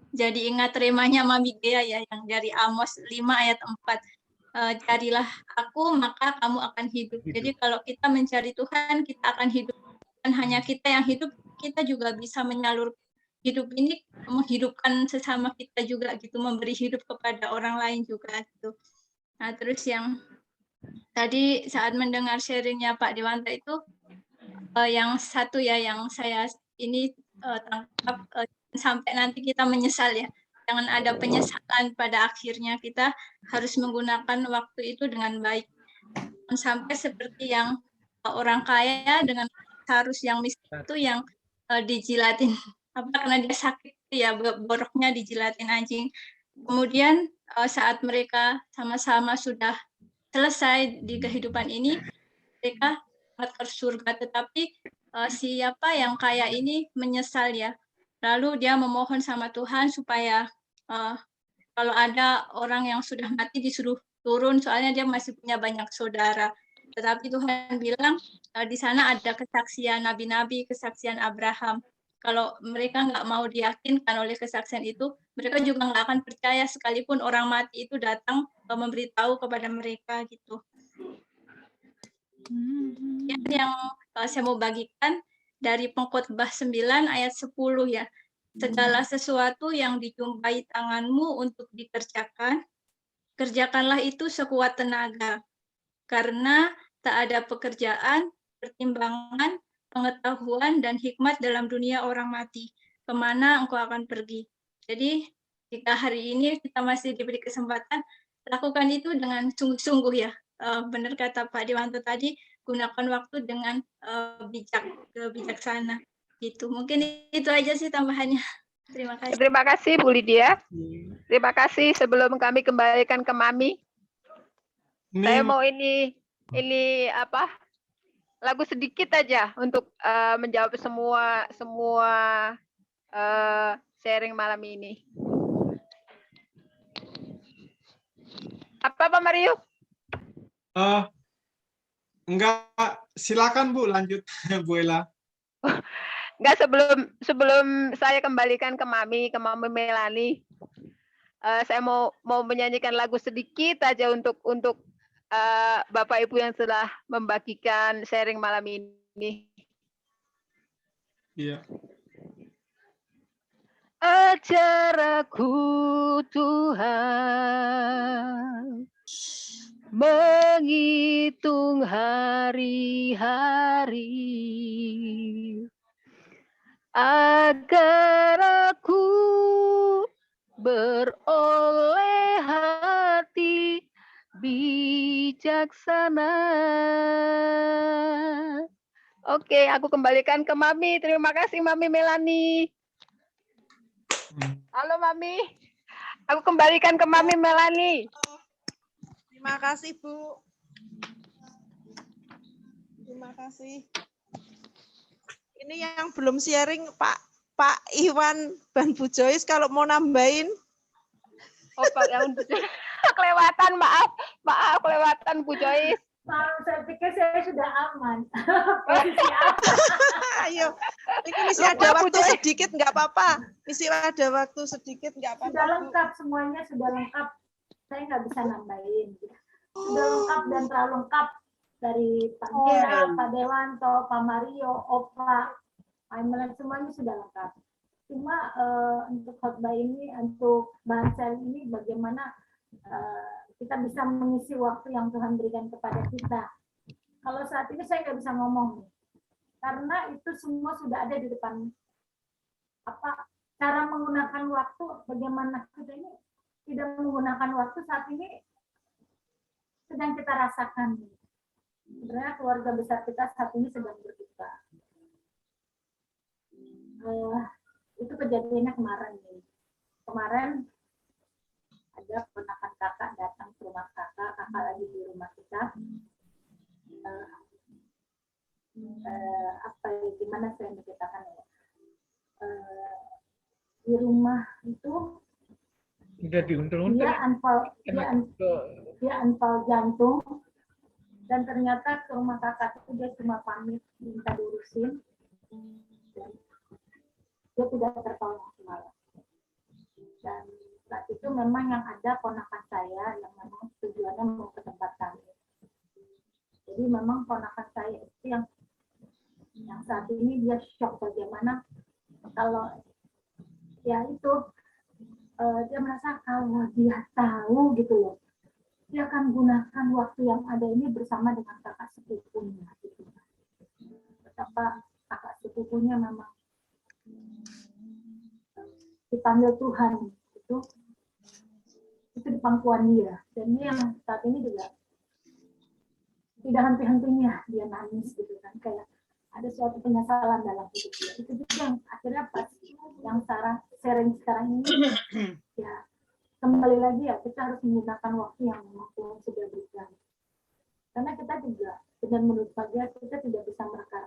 jadi ingat temanya Mami Gea ya, yang dari Amos 5 ayat 4. Carilah aku, maka kamu akan hidup. Jadi kalau kita mencari Tuhan, kita akan hidup. Dan hanya kita yang hidup, kita juga bisa menyalurkan hidup ini, menghidupkan sesama kita juga gitu, memberi hidup kepada orang lain juga gitu. Nah, terus yang tadi saat mendengar sharingnya Pak Dewanto itu, yang satu ya, yang saya ini tangkap, sampai nanti kita menyesal ya. Jangan ada penyesalan pada akhirnya, kita harus menggunakan waktu itu dengan baik. Sampai seperti yang orang kaya dengan harus yang miskin itu yang dijilatin, karena dia sakit ya, boroknya dijilatin anjing. Kemudian saat mereka sama-sama sudah selesai di kehidupan ini, mereka ke surga. Tetapi siapa yang kaya ini menyesal ya. Lalu dia memohon sama Tuhan supaya kalau ada orang yang sudah mati disuruh turun, soalnya dia masih punya banyak saudara. Tetapi Tuhan bilang di sana ada kesaksian nabi-nabi, kesaksian Abraham. Kalau mereka nggak mau diyakinkan oleh kesaksian itu, mereka juga nggak akan percaya sekalipun orang mati itu datang memberitahu kepada mereka gitu. Yang saya mau bagikan dari Pengkhotbah 9 ayat 10 ya. Segala sesuatu yang dijumpai tanganmu untuk dikerjakan, kerjakanlah itu sekuat tenaga. Karena tak ada pekerjaan, pertimbangan, pengetahuan, dan hikmat dalam dunia orang mati. Kemana engkau akan pergi? Jadi, jika hari ini kita masih diberi kesempatan, lakukan itu dengan sungguh-sungguh ya. Benar kata Pak Dewanto tadi, gunakan waktu dengan bijaksana. Gitu. Mungkin itu aja sih tambahannya. Terima kasih. Terima kasih Bu Lydia. Terima kasih. Sebelum kami kembalikan ke Mami, saya mau ini apa? Lagu sedikit aja untuk menjawab semua sharing malam ini. Apa Pak Mario? Enggak, silakan Bu, lanjut Bu Ella. Enggak, sebelum saya kembalikan ke Mami Melani, saya mau menyanyikan lagu sedikit aja untuk Bapak Ibu yang sudah membagikan sharing malam ini. Iya. Ajar aku Tuhan menghitung hari-hari agar aku beroleh hati bijaksana. Oke, aku kembalikan ke Mami. Terima kasih Mami Melani. Halo Mami. Aku kembalikan ke Mami Melani. Terima kasih Bu. Terima kasih. Ini yang belum sharing Pak Iwan dan Bu Joyce kalau mau nambahin. Oh Pak Iwan, kelewatan, maaf kelewatan Bu Joyce. Saya pikir saya sudah aman. Ayo, ini masih ada waktu sedikit, nggak apa-apa. Masih ada waktu sedikit, nggak apa-apa. Sudah lengkap semuanya, sudah lengkap. Saya nggak bisa nambahin. Sudah lengkap dan terlalu lengkap dari Pak Gera, Pak Dewanto, Pak Mario, Opa, Aimelan, semuanya sudah lengkap. Cuma untuk khotbah ini, untuk bahan sharing ini, bagaimana kita bisa mengisi waktu yang Tuhan berikan kepada kita. Kalau saat ini saya nggak bisa ngomong, karena itu semua sudah ada di depan. Cara menggunakan waktu, bagaimana kita ini tidak menggunakan waktu saat ini sedang kita rasakan. Sebenarnya keluarga besar kita saat ini sedang berduka. Itu kejadiannya kemarin nih. Kemarin ada ponakan kakak datang ke rumah kakak lagi di rumah kita. Gimana saya menceritakan ya? Di rumah itu udah diundur-undur. Dia anfal jantung, dan ternyata ke rumah kakak itu dia cuma pamit minta diurusin, dan dia tidak tertolong semalam. Dan saat itu memang yang ada ponakan saya yang memang tujuannya mau ke tempat kami. Jadi memang ponakan saya itu yang saat ini dia shock bagaimana kalau ya itu dia merasa kalau dia tahu gitu loh, dia akan gunakan waktu yang ada ini bersama dengan kakak sepupunya gitu. Betapa kakak sepupunya memang dipanggil Tuhan itu di pangkuan dia, dan dia yang saat ini juga tidak henti-hentinya dia nangis gitu kan, kayak ada suatu penyesalan dalam hidup dia. Itu juga yang akhirnya pas yang sharing sekarang ini ya kembali lagi ya, kita harus menggunakan waktu yang Tuhan sudah berikan, karena kita juga dengan menurut saja kita tidak bisa mereka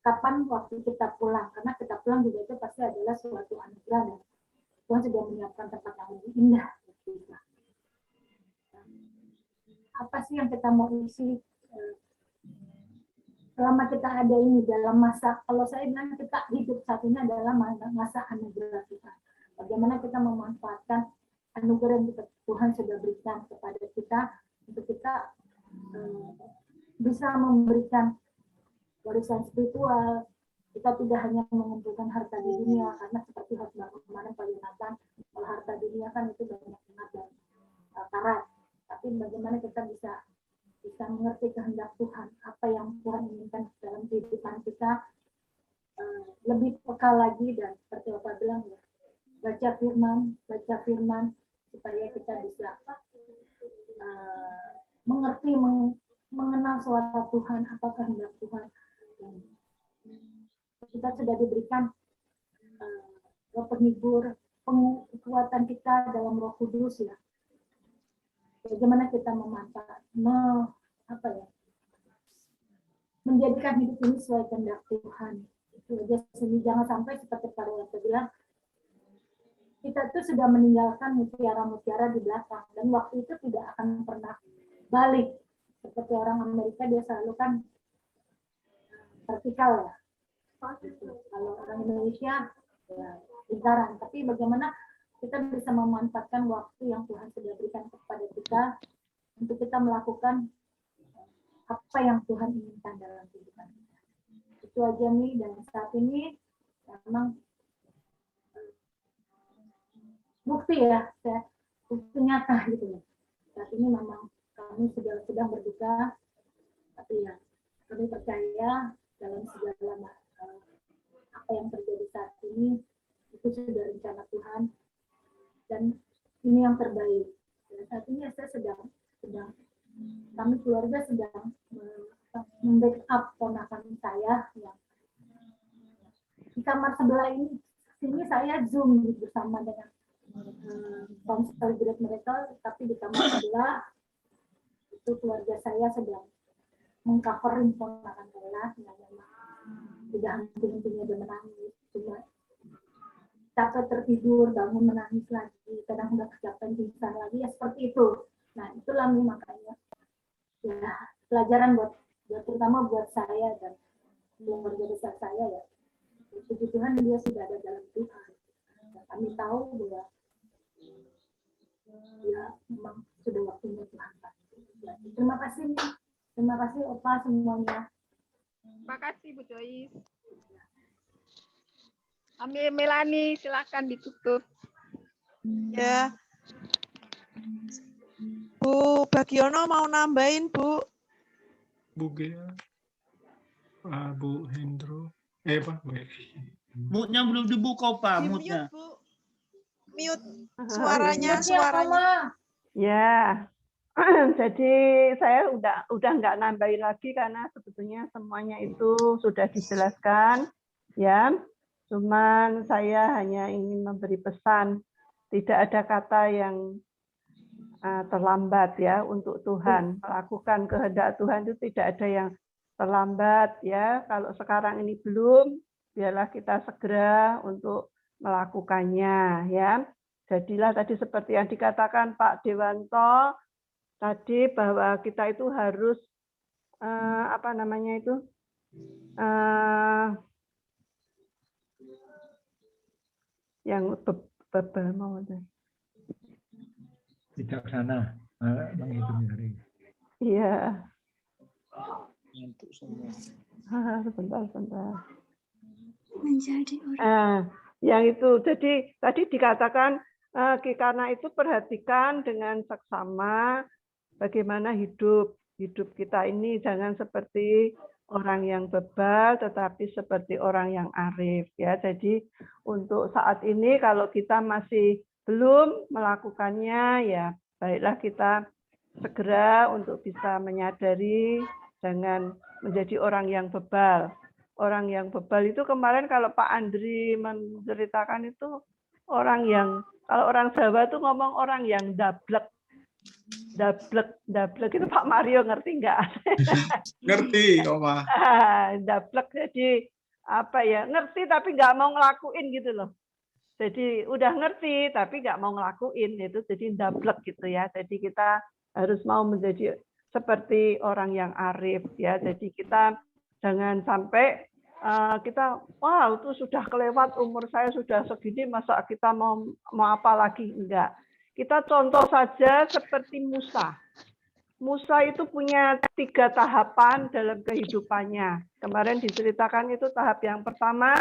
kapan waktu kita pulang, karena kita pulang juga itu pasti adalah suatu anugerah dan Tuhan sudah menyiapkan tempat yang lebih indah. Apa sih yang kita mau isi selama kita ada ini dalam masa, kalau saya bilang kita hidup saat ini adalah masa anugerah kita. Bagaimana kita memanfaatkan anugerah yang Tuhan sudah berikan kepada kita untuk kita bisa memberikan warisan spiritual. Kita tidak hanya mengumpulkan harta di dunia, karena seperti kemarin Pak Yonatan, kalau harta dunia kan itu banyak banget dan karat. Tapi bagaimana kita bisa bisa mengerti kehendak Tuhan, apa yang Tuhan inginkan dalam kehidupan kita, lebih peka lagi, dan seperti Bapak bilang ya, baca firman supaya kita bisa mengerti, mengenal suara Tuhan, apa kehendak Tuhan. Kita sudah diberikan penghibur, kekuatan kita dalam Roh Kudus ya. Bagaimana kita menjadikan hidup ini sesuai kehendak Tuhan. Itu aja sini, jangan sampai seperti Pak Rolanto bilang, kita tuh sudah meninggalkan mutiara-mutiara di belakang, dan waktu itu tidak akan pernah balik. Seperti orang Amerika, dia selalu kan vertikal ya. Kalau orang Indonesia ya lingkaran. Tapi bagaimana kita bisa memanfaatkan waktu yang Tuhan sudah berikan kepada kita untuk kita melakukan apa yang Tuhan inginkan dalam kehidupan kita. Itu aja nih, dan saat ini memang bukti ya, bukti nyata gitu ya. Saat ini memang kami sedang berduka, tapi ya kami percaya dalam segala apa yang terjadi saat ini itu sudah rencana Tuhan, dan ini yang terbaik. Dan saat ini saya sedang kami keluarga sedang membackup ponakan saya yang di kamar sebelah ini. Sini saya Zoom bersama dengan konsel grade mereka, tapi di kamar sebelah itu keluarga saya sedang mengcoverin ponakan saya yang memang tidak henti-hentinya dia menangis, cuma capek tertidur, bangun menangis lagi, kadang udah kecapean pingsan lagi, ya seperti itu. Nah itulah nih makanya ya pelajaran buat terutama buat saya dan keluarga besar saya ya. Puji Tuhan dia sudah ada dalam Tuhan. Dan kami tahu bahwa ya memang sudah waktunya Tuhan. Terima kasih nih. Terima kasih Opa semuanya. Terima kasih Bu Joyce. Melani, silakan ditutup. Ya. Bu Bagiono mau nambahin, Bu. Bu Gea, Bu Hendro, Pak. Mute-nya belum dibuka, Pak. Di Mute-nya. mute, Bu. Mute suaranya. Ya. Jadi saya udah nggak nambahin lagi karena sebetulnya semuanya itu sudah dijelaskan, ya. Cuman saya hanya ingin memberi pesan, tidak ada kata yang terlambat ya untuk Tuhan. Melakukan kehendak Tuhan itu tidak ada yang terlambat ya. Kalau sekarang ini belum, biarlah kita segera untuk melakukannya ya. Jadilah tadi seperti yang dikatakan Pak Dewanto tadi, bahwa kita itu harus yang bijaksana menghitung hari. Iya. Sebentar. Menjadi orang. Yang itu. Jadi tadi dikatakan karena itu perhatikan dengan seksama bagaimana hidup kita ini, jangan seperti orang yang bebal, tetapi seperti orang yang arif ya. Jadi untuk saat ini kalau kita masih belum melakukannya ya baiklah kita segera untuk bisa menyadari, jangan menjadi orang yang bebal. Orang yang bebal itu kemarin kalau Pak Andri menceritakan itu orang yang, kalau orang Jawa itu ngomong orang yang dablek itu Pak Mario ngerti nggak? Ngerti, Oma. Dablek jadi apa ya? Ngerti tapi nggak mau ngelakuin gitu loh. Jadi udah ngerti tapi nggak mau ngelakuin, itu jadi dablek gitu ya. Jadi kita harus mau menjadi seperti orang yang arif ya. Jadi kita jangan sampai kita itu sudah kelewat, umur saya sudah segini, masa kita mau apa lagi? Enggak. Kita contoh saja seperti Musa. Musa itu punya 3 tahapan dalam kehidupannya. Kemarin diceritakan itu tahap yang pertama,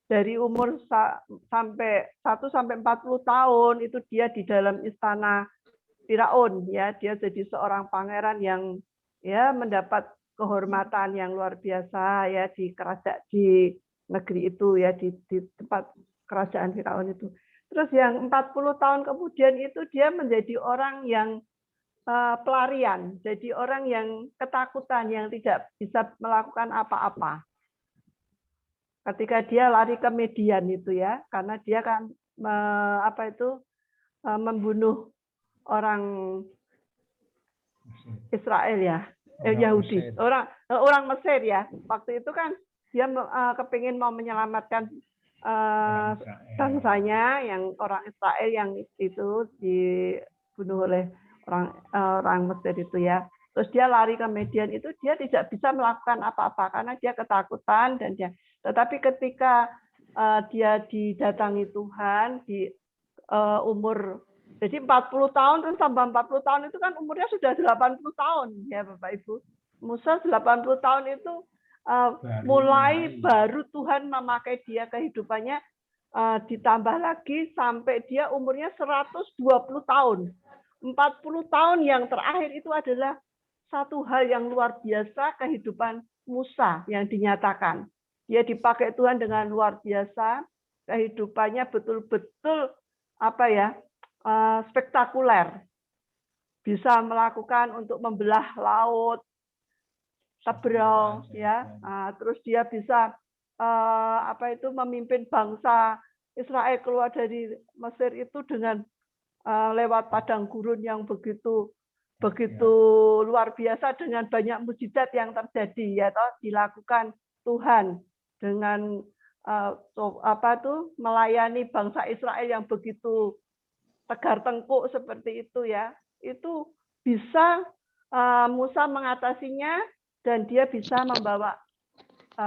dari umur 1 sampai 40 tahun itu dia di dalam istana Firaun ya, dia jadi seorang pangeran yang ya mendapat kehormatan yang luar biasa ya di kerajaan di negeri itu ya di tempat kerajaan Firaun itu. Terus yang 40 tahun kemudian itu dia menjadi orang yang pelarian, jadi orang yang ketakutan, yang tidak bisa melakukan apa-apa. Ketika dia lari ke Midian itu ya, karena dia kan membunuh orang Israel ya, Yahudi, orang Mesir ya. Waktu itu kan dia kepingin mau menyelamatkan bangsanya yang orang Israel yang itu dibunuh oleh orang Mesir itu ya. Terus dia lari ke Midian itu dia tidak bisa melakukan apa-apa karena dia ketakutan dan dia. Tetapi ketika dia didatangi Tuhan di umur jadi 40 tahun terus tambah 40 tahun itu kan umurnya sudah 80 tahun ya Bapak Ibu. Musa 80 tahun itu baru Tuhan memakai dia kehidupannya ditambah lagi sampai dia umurnya 120 tahun. 40 tahun yang terakhir itu adalah satu hal yang luar biasa kehidupan Musa yang dinyatakan. Dia dipakai Tuhan dengan luar biasa, kehidupannya betul-betul spektakuler. Bisa melakukan untuk membelah laut, Seberang ya. Terus dia bisa memimpin bangsa Israel keluar dari Mesir itu dengan lewat padang gurun yang begitu luar biasa dengan banyak mukjizat yang terjadi ya dilakukan Tuhan dengan melayani bangsa Israel yang begitu tegar tengkuk seperti itu ya. Itu bisa Musa mengatasinya dan dia bisa membawa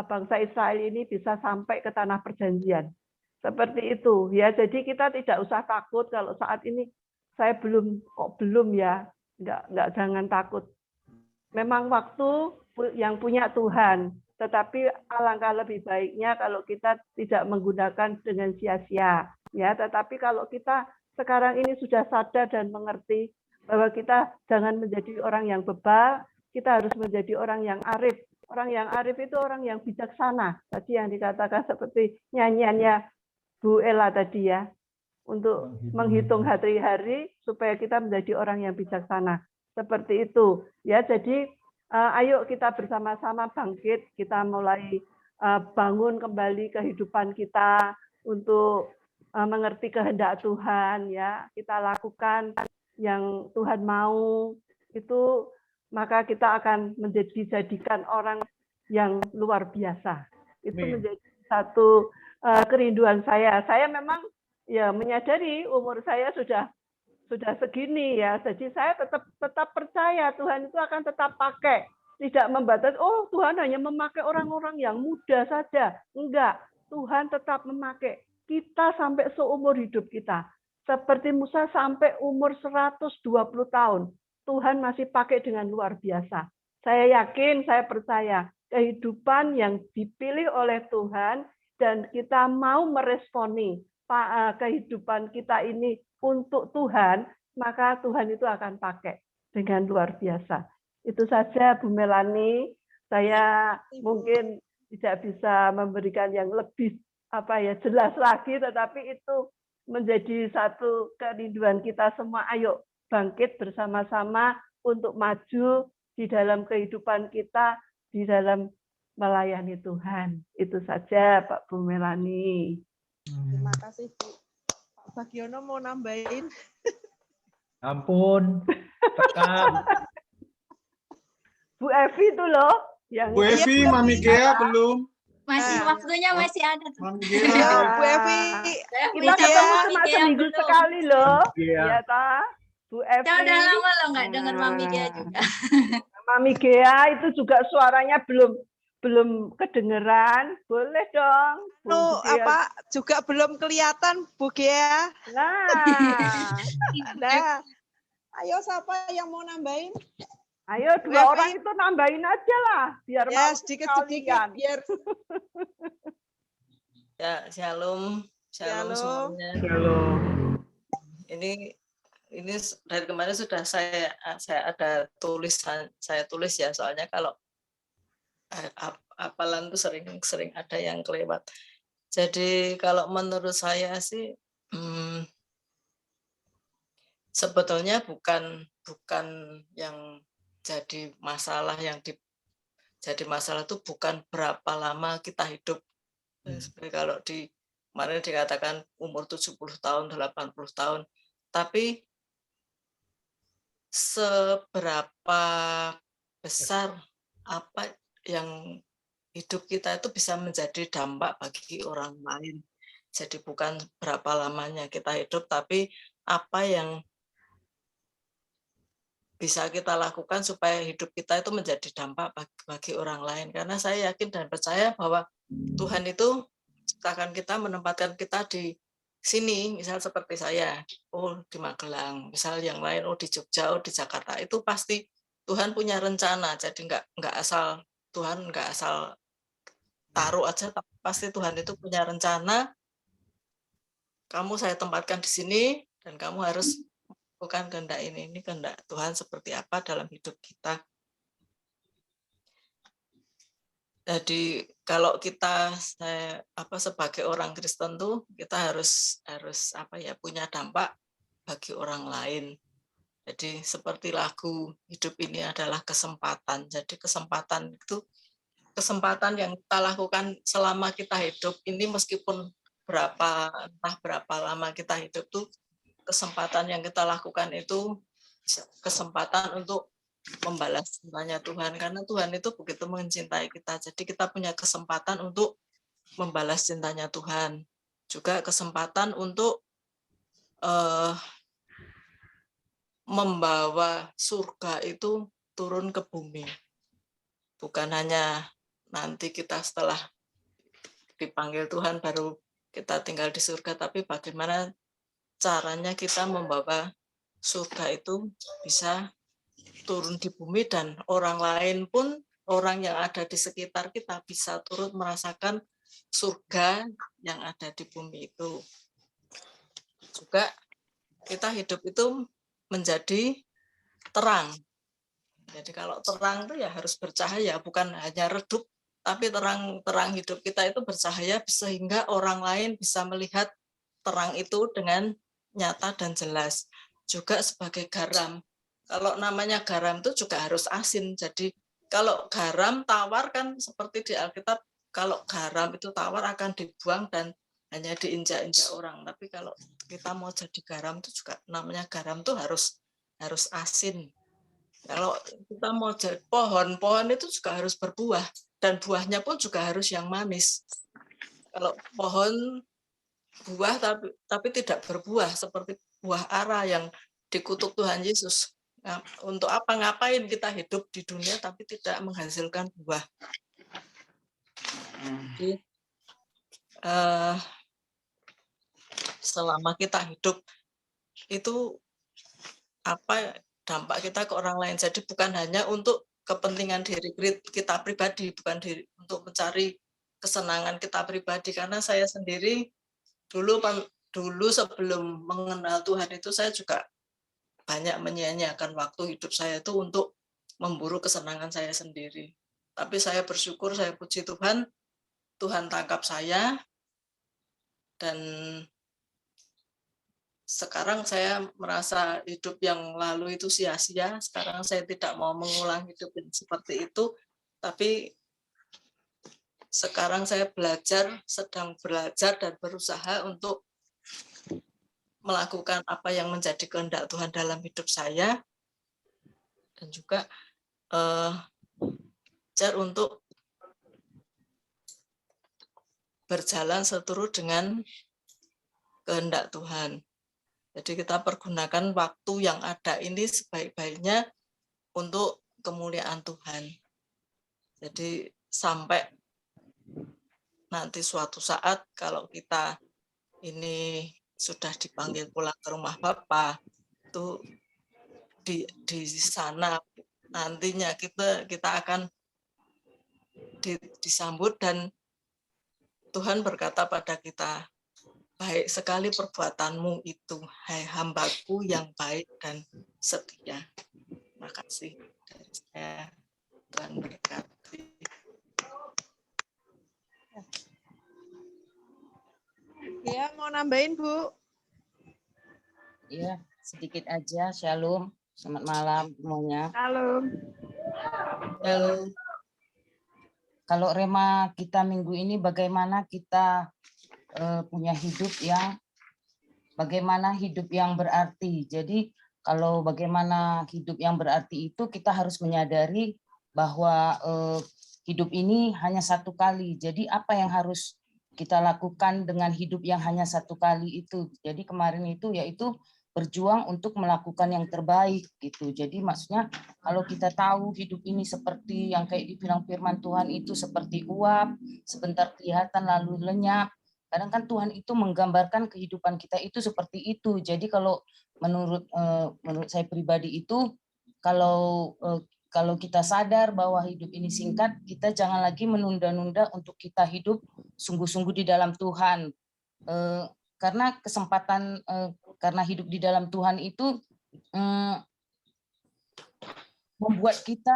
bangsa Israel ini bisa sampai ke tanah perjanjian. Seperti itu ya. Jadi kita tidak usah takut kalau saat ini saya belum ya. Enggak jangan takut. Memang waktu yang punya Tuhan, tetapi alangkah lebih baiknya kalau kita tidak menggunakan dengan sia-sia ya. Tetapi kalau kita sekarang ini sudah sadar dan mengerti bahwa kita jangan menjadi orang yang bebal, kita harus menjadi orang yang arif. Orang yang arif itu orang yang bijaksana. Tadi yang dikatakan seperti nyanyiannya Bu Ella tadi ya. Untuk menghitung hari-hari supaya kita menjadi orang yang bijaksana. Seperti itu. Ya, jadi ayo kita bersama-sama bangkit, kita mulai bangun kembali kehidupan kita untuk mengerti kehendak Tuhan ya. Kita lakukan yang Tuhan mau itu, maka kita akan dijadikan orang yang luar biasa. Itu menjadi satu kerinduan saya. Saya memang ya menyadari umur saya sudah segini ya. Jadi saya tetap percaya Tuhan itu akan tetap pakai. Tidak membatasi, oh Tuhan hanya memakai orang-orang yang muda saja. Enggak, Tuhan tetap memakai kita sampai seumur hidup kita. Seperti Musa sampai umur 120 tahun. Tuhan masih pakai dengan luar biasa. Saya yakin, saya percaya kehidupan yang dipilih oleh Tuhan dan kita mau meresponi kehidupan kita ini untuk Tuhan, maka Tuhan itu akan pakai dengan luar biasa. Itu saja Bu Melani. Saya mungkin tidak bisa memberikan yang lebih jelas lagi, tetapi itu menjadi satu kerinduan kita semua. Ayo bangkit bersama-sama untuk maju di dalam kehidupan kita, di dalam melayani Tuhan. Itu saja Pak Bu Melani. Terima kasih Bu. Pak Bagiono mau nambahin? Ampun. Bu Evi itu loh. Bu Evi, Mami Gea belum. Masih waktunya masih ada. Mami Gea. Bu Evi. Kita ketemu cuma seminggu sekali loh. Iya ta. Bu Evi. Saya udah lama loh nggak dengar Mami Gea juga. Mami Gea itu juga suaranya belum kedengeran, boleh dong. Juga belum kelihatan Bu Gea. Nah, ayo siapa yang mau nambahin? Ayo dua orang itu nambahin aja lah, biar ya sedikit-sedikit biar. Ya, shalom semuanya. Shalom. Ini ini dari kemarin sudah saya ada tulisan, saya tulis ya, soalnya kalau hafalan tuh sering ada yang kelewat. Jadi kalau menurut saya sih sebetulnya bukan yang jadi masalah, jadi masalah itu bukan berapa lama kita hidup. Seperti kalau kemarin dikatakan umur 70 tahun, 80 tahun, tapi seberapa besar apa yang hidup kita itu bisa menjadi dampak bagi orang lain. Jadi bukan berapa lamanya kita hidup, tapi apa yang bisa kita lakukan supaya hidup kita itu menjadi dampak bagi orang lain. Karena saya yakin dan percaya bahwa Tuhan itu ciptakan kita, menempatkan kita di sini, misal seperti saya, di Magelang, misal yang lain, di Jogja, di Jakarta, itu pasti Tuhan punya rencana. Jadi nggak asal Tuhan nggak asal taruh aja, tapi pasti Tuhan itu punya rencana. Kamu saya tempatkan di sini dan kamu harus melakukan kehendak ini kehendak Tuhan seperti apa dalam hidup kita. Jadi kalau kita sebagai orang Kristen tuh kita harus punya dampak bagi orang lain. Jadi seperti lagu hidup ini adalah kesempatan. Jadi kesempatan itu kesempatan yang kita lakukan selama kita hidup ini, meskipun entah berapa lama kita hidup tuh, kesempatan yang kita lakukan itu kesempatan untuk membalas cintanya Tuhan, karena Tuhan itu begitu mencintai kita. Jadi kita punya kesempatan untuk membalas cintanya Tuhan, juga kesempatan untuk membawa surga itu turun ke bumi. Bukan hanya nanti kita setelah dipanggil Tuhan baru kita tinggal di surga, tapi bagaimana caranya kita membawa surga itu bisa turun di bumi, dan orang lain pun, orang yang ada di sekitar kita bisa turut merasakan surga yang ada di bumi itu. Juga kita hidup itu menjadi terang. Jadi kalau terang itu ya harus bercahaya, bukan hanya redup, tapi terang hidup kita itu bercahaya sehingga orang lain bisa melihat terang itu dengan nyata dan jelas. Juga sebagai garam. Kalau namanya garam itu juga harus asin. Jadi kalau garam tawar kan seperti di Alkitab, kalau garam itu tawar akan dibuang dan hanya diinjak-injak orang. Tapi kalau kita mau jadi garam itu juga namanya garam itu harus asin. Kalau kita mau jadi pohon itu juga harus berbuah, dan buahnya pun juga harus yang manis. Kalau pohon buah tapi tidak berbuah seperti buah ara yang dikutuk Tuhan Yesus. Nah, untuk apa ngapain kita hidup di dunia tapi tidak menghasilkan buah? Jadi, selama kita hidup itu apa dampak kita ke orang lain. Jadi bukan hanya untuk kepentingan diri kita pribadi, bukan untuk mencari kesenangan kita pribadi. Karena saya sendiri dulu sebelum mengenal Tuhan itu saya juga banyak menyia-nyiakan waktu hidup saya itu untuk memburu kesenangan saya sendiri. Tapi saya bersyukur, saya puji Tuhan, Tuhan tangkap saya, dan sekarang saya merasa hidup yang lalu itu sia-sia. Sekarang saya tidak mau mengulang hidup yang seperti itu, tapi sekarang saya sedang belajar dan berusaha untuk melakukan apa yang menjadi kehendak Tuhan dalam hidup saya, dan juga belajar untuk berjalan seturut dengan kehendak Tuhan. Jadi kita pergunakan waktu yang ada ini sebaik-baiknya untuk kemuliaan Tuhan. Jadi sampai nanti suatu saat kalau kita ini sudah dipanggil pulang ke rumah Bapa, itu di sana nantinya kita akan disambut, dan Tuhan berkata pada kita, baik sekali perbuatanmu itu, hai hambaku yang baik dan setia. Terima kasih dari saya. Tuhan berkati. Ya, mau nambahin, Bu? Iya, sedikit aja. Shalom. Selamat malam semuanya. Halo. Halo. Kalau rema kita minggu ini bagaimana kita punya hidup yang berarti. Jadi kalau bagaimana hidup yang berarti itu kita harus menyadari bahwa hidup ini hanya satu kali. Jadi apa yang harus kita lakukan dengan hidup yang hanya satu kali itu. Jadi kemarin itu yaitu berjuang untuk melakukan yang terbaik gitu. Jadi maksudnya kalau kita tahu hidup ini seperti yang kayak dibilang firman Tuhan itu seperti uap, sebentar kelihatan lalu lenyap. Kadang kan Tuhan itu menggambarkan kehidupan kita itu seperti itu. Jadi kalau menurut saya pribadi itu kalau kita sadar bahwa hidup ini singkat, kita jangan lagi menunda-nunda untuk kita hidup sungguh-sungguh di dalam Tuhan. Karena kesempatan, karena hidup di dalam Tuhan itu membuat kita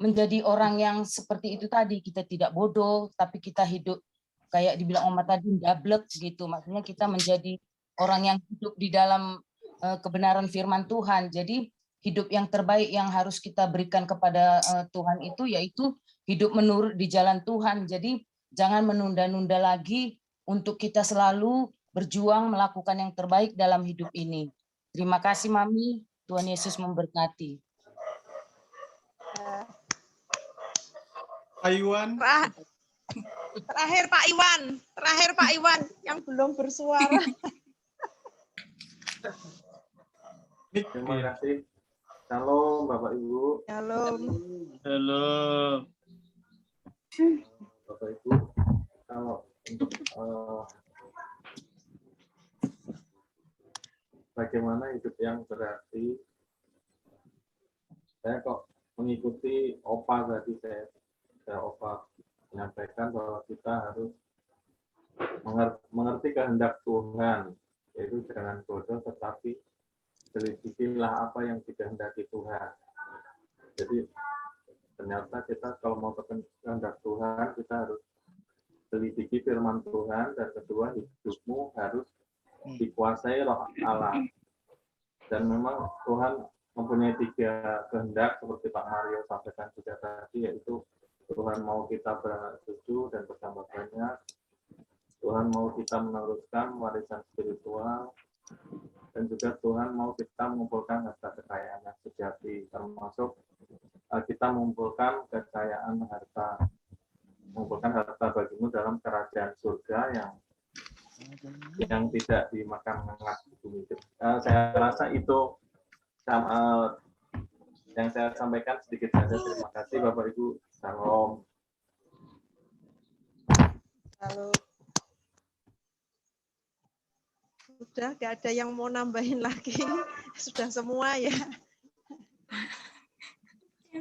menjadi orang yang seperti itu tadi. Kita tidak bodoh, tapi kita hidup kayak dibilang Oma tadi, dablek gitu. Maksudnya kita menjadi orang yang hidup di dalam kebenaran firman Tuhan. Jadi hidup yang terbaik yang harus kita berikan kepada Tuhan itu yaitu hidup menurut di jalan Tuhan. Jadi jangan menunda-nunda lagi untuk kita selalu berjuang melakukan yang terbaik dalam hidup ini. Terima kasih Mami, Tuhan Yesus memberkati. Pak Iwan. Terakhir Pak Iwan yang belum bersuara. Terima kasih. Shalom Bapak Ibu. Shalom. Halo. Bapak Ibu, kalau untuk bagaimana hidup yang berarti, saya kok mengikuti Opa tadi, saya Opa menyampaikan bahwa kita harus mengerti kehendak Tuhan, yaitu jangan bodoh tetapi selidikilah apa yang dikehendaki Tuhan. Jadi ternyata kita kalau mau kehendak Tuhan, kita harus selidiki firman Tuhan, dan kedua hidupmu harus dikuasai Roh Allah. Dan memang Tuhan mempunyai 3 kehendak seperti Pak Mario sampaikan juga tadi, yaitu Tuhan mau kita beranak cucu dan bertambah banyak, Tuhan mau kita meneruskan warisan spiritual, dan juga Tuhan mau kita mengumpulkan harta kekayaan yang sejati, termasuk kita mengumpulkan kekayaan harta, mengumpulkan harta bagimu dalam kerajaan surga yang tidak dimakan hangat di bumi. Saya rasa itu yang saya sampaikan sedikit saja. Terima kasih Bapak Ibu. Salam. Halo. Sudah nggak ada yang mau nambahin lagi. Sudah semua ya.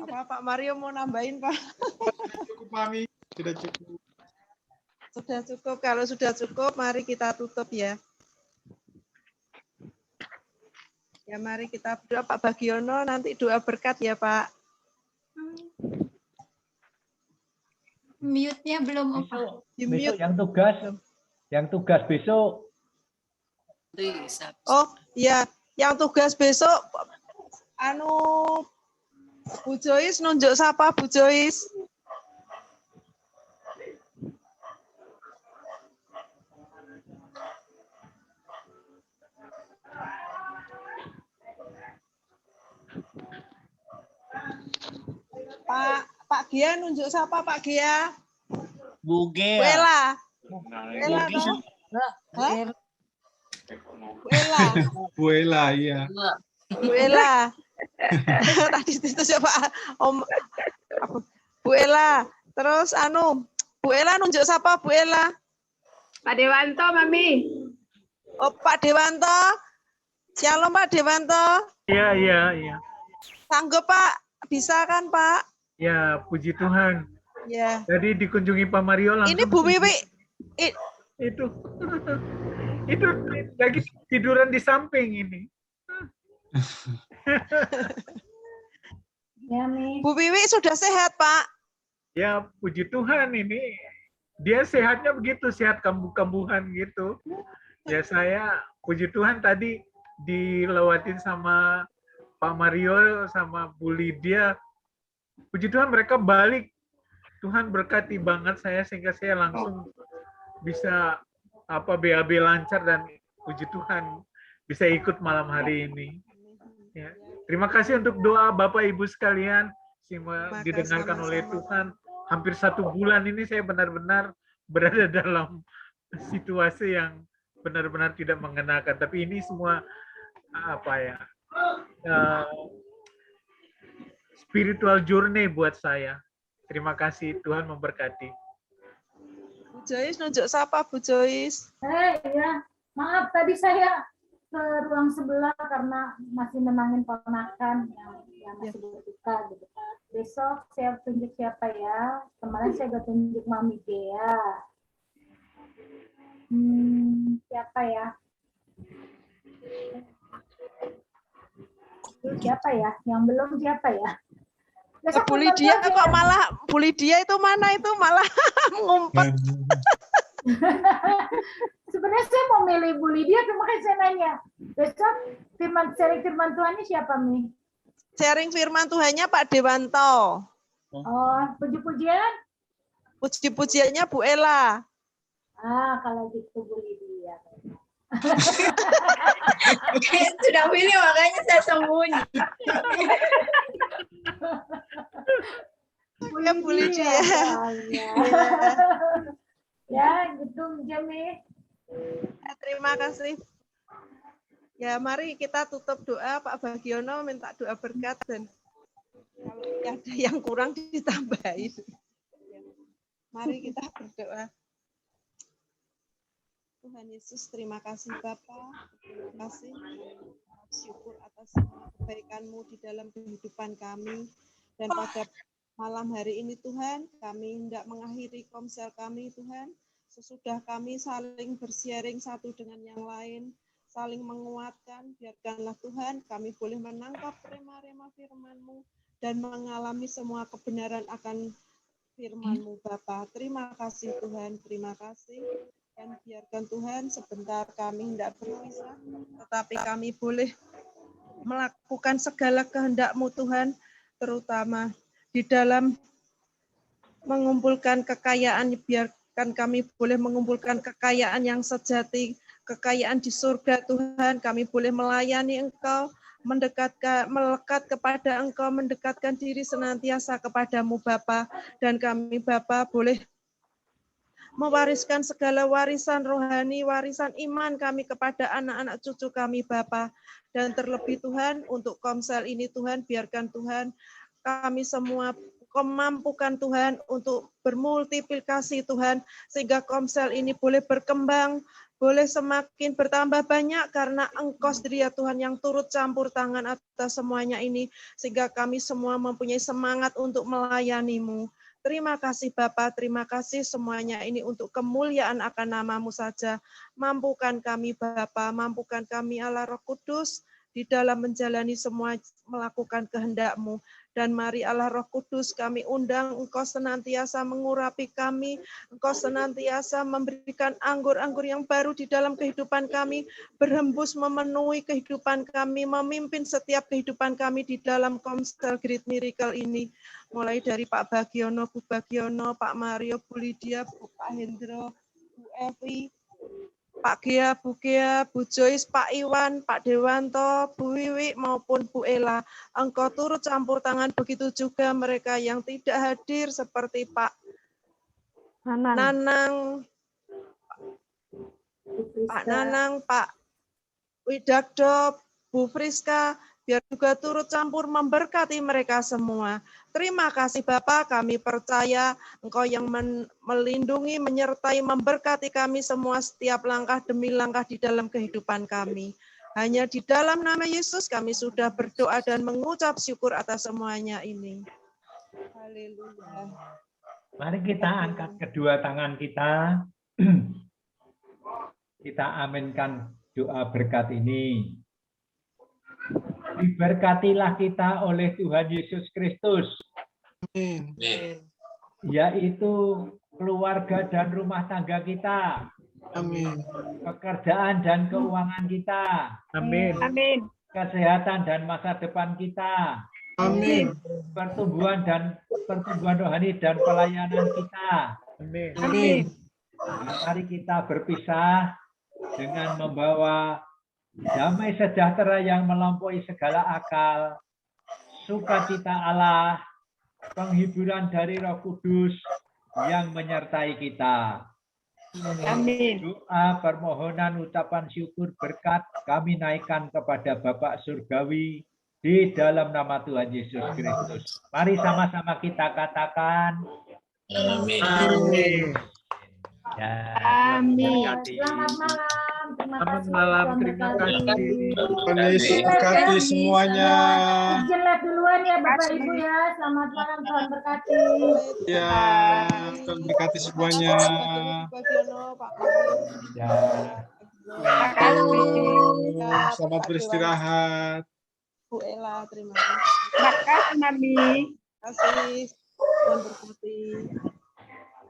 Apa Pak Mario mau nambahin Pak? Cukup Mami, sudah cukup. Sudah cukup. Kalau sudah cukup, mari kita tutup ya. Ya mari kita berdoa Pak Bagiono, nanti doa berkat ya Pak. Mute-nya belum apa? Besok yang tugas besok. Oh iya, yang tugas besok Bu Joyce nunjuk siapa Bu Joyce? Pak Gia nunjuk siapa Pak Gia? Bu Gia. Bu Ella. Bu Ella, iya. Bu Ella. Tadi itu siapa? Bu Ella. Terus Bu Ella nunjuk siapa Bu Ella? Pak Dewanto, Mami. Oh, Pak Dewanto. Shalom Pak Dewanto. Iya. Sanggup Pak? Bisa kan Pak? Ya, puji Tuhan. Ya. Jadi dikunjungi Pak Mario langsung. Ini Bu Wiwi. Itu. Itu lagi tiduran di samping ini. Ya, Mi. Bu Wiwi sudah sehat, Pak? Ya, puji Tuhan ini. Dia sehatnya begitu, sehat kambuh-kambuhan gitu. Ya saya, puji Tuhan tadi dilewatin sama Pak Mario sama Bu Lydia. Puji Tuhan mereka balik. Tuhan berkati banget saya sehingga saya langsung bisa BAB lancar dan puji Tuhan bisa ikut malam hari ini. Ya. Terima kasih untuk doa Bapak Ibu sekalian, semua didengarkan oleh Tuhan. Hampir 1 bulan ini saya benar-benar berada dalam situasi yang benar-benar tidak mengenakan. Tapi ini semua spiritual journey buat saya. Terima kasih, Tuhan memberkati. Bu Joyce nunjuk siapa, Bu Joyce? Ya, maaf tadi saya ke ruang sebelah karena masih menangin ponakan yang masih berduka gitu. Besok saya tunjuk siapa ya? Kemarin saya udah tunjuk Mami Gea. Siapa ya? Siapa ya? Yang belum siapa ya? Bu Lydia kok malah, Bu Lydia itu mana itu malah ngumpet. Sebenarnya saya mau milih Bu Lydia, makanya saya nanya. Besok sharing firman Tuhannya siapa, Mi? Sharing firman Tuhannya Pak Dewanto. Oh, puji-pujian? Puji-pujiannya Bu Ella. Kalau gitu Bu Lydia. Sudah pilih makanya saya sembunyi. Ya Bu Lydia. Ya, gitu Jami. Terima kasih. Ya, mari kita tutup doa. Pak Bagiono minta doa berkat dan kalau ada yang kurang ditambahin. Mari kita berdoa. Tuhan Yesus, terima kasih Bapa, terima kasih, syukur atas semua kebaikan-Mu di dalam kehidupan kami. Dan pada malam hari ini Tuhan, kami hendak mengakhiri komsel kami Tuhan, sesudah kami saling bersharing satu dengan yang lain, saling menguatkan, biarkanlah Tuhan kami boleh menangkap rema-rema firman-Mu dan mengalami semua kebenaran akan firman-Mu Bapa. Terima kasih Tuhan, terima kasih. Dan biarkan Tuhan sebentar kami hendak berpisah, tetapi kami boleh melakukan segala kehendak-Mu Tuhan, terutama di dalam mengumpulkan kekayaan, biarkan kami boleh mengumpulkan kekayaan yang sejati, kekayaan di surga Tuhan, kami boleh melayani Engkau, melekat kepada Engkau, mendekatkan diri senantiasa kepadamu Bapa, dan kami Bapa boleh mewariskan segala warisan rohani, warisan iman kami kepada anak-anak cucu kami Bapa. Dan terlebih Tuhan, untuk komsel ini Tuhan, biarkan Tuhan kami semua memampukan Tuhan untuk bermultiplikasi Tuhan, sehingga komsel ini boleh berkembang, boleh semakin bertambah banyak karena Engkau sendiri ya Tuhan yang turut campur tangan atas semuanya ini, sehingga kami semua mempunyai semangat untuk melayani-Mu. Terima kasih Bapa, terima kasih semuanya ini untuk kemuliaan akan nama-Mu saja. Mampukan kami Bapa, mampukan kami Allah Roh Kudus di dalam menjalani semua melakukan kehendak-Mu. Dan mari Allah Roh Kudus kami undang Engkau senantiasa mengurapi kami, Engkau senantiasa memberikan anggur-anggur yang baru di dalam kehidupan kami, berhembus memenuhi kehidupan kami, memimpin setiap kehidupan kami di dalam Komsel Great Miracle ini. Mulai dari Pak Bagiono, Bu Bagiono, Pak Mario, Bu Lydia, Pak Hendro, Bu Evi, Pak Gia, Bu Gia, Bu Joyce, Pak Iwan, Pak Dewanto, Bu Wiwi maupun Bu Ella. Engkau turut campur tangan, begitu juga mereka yang tidak hadir seperti Pak Nanang, Pak Nanang, Pak Widakdo, Bu Friska, biar juga turut campur memberkati mereka semua. Terima kasih Bapa, kami percaya Engkau yang melindungi, menyertai, memberkati kami semua setiap langkah demi langkah di dalam kehidupan kami. Hanya di dalam nama Yesus kami sudah berdoa dan mengucap syukur atas semuanya ini. Haleluya. Mari kita angkat kedua tangan kita. Kita aminkan doa berkat ini. Diberkatilah kita oleh Tuhan Yesus Kristus, yaitu keluarga dan rumah tangga kita, pekerjaan dan keuangan kita, kesehatan dan masa depan kita, pertumbuhan rohani dan pelayanan kita. Mari kita berpisah dengan membawa damai sejahtera yang melampaui segala akal, sukacita Allah, penghiburan dari Roh Kudus yang menyertai kita. Amin. Doa, permohonan, ucapan syukur, berkat kami naikkan kepada Bapa Surgawi di dalam nama Tuhan Yesus Kristus. Mari sama-sama kita katakan. Amin. Amin. Ya, Amin. Selamat malam. Terima Selamat kasih. malam, Tuhan terima berkati. kasih. Tuhan Yesus berkati semuanya. Izin live duluan ya Bapak Ibu ya. Selamat malam, Tuhan berkati. Ya, Tuhan berkati semuanya. ya. Selamat beristirahat. Bu Ella, terima kasih. Terima kasih, Mami. Terima kasih. Tuhan berkati.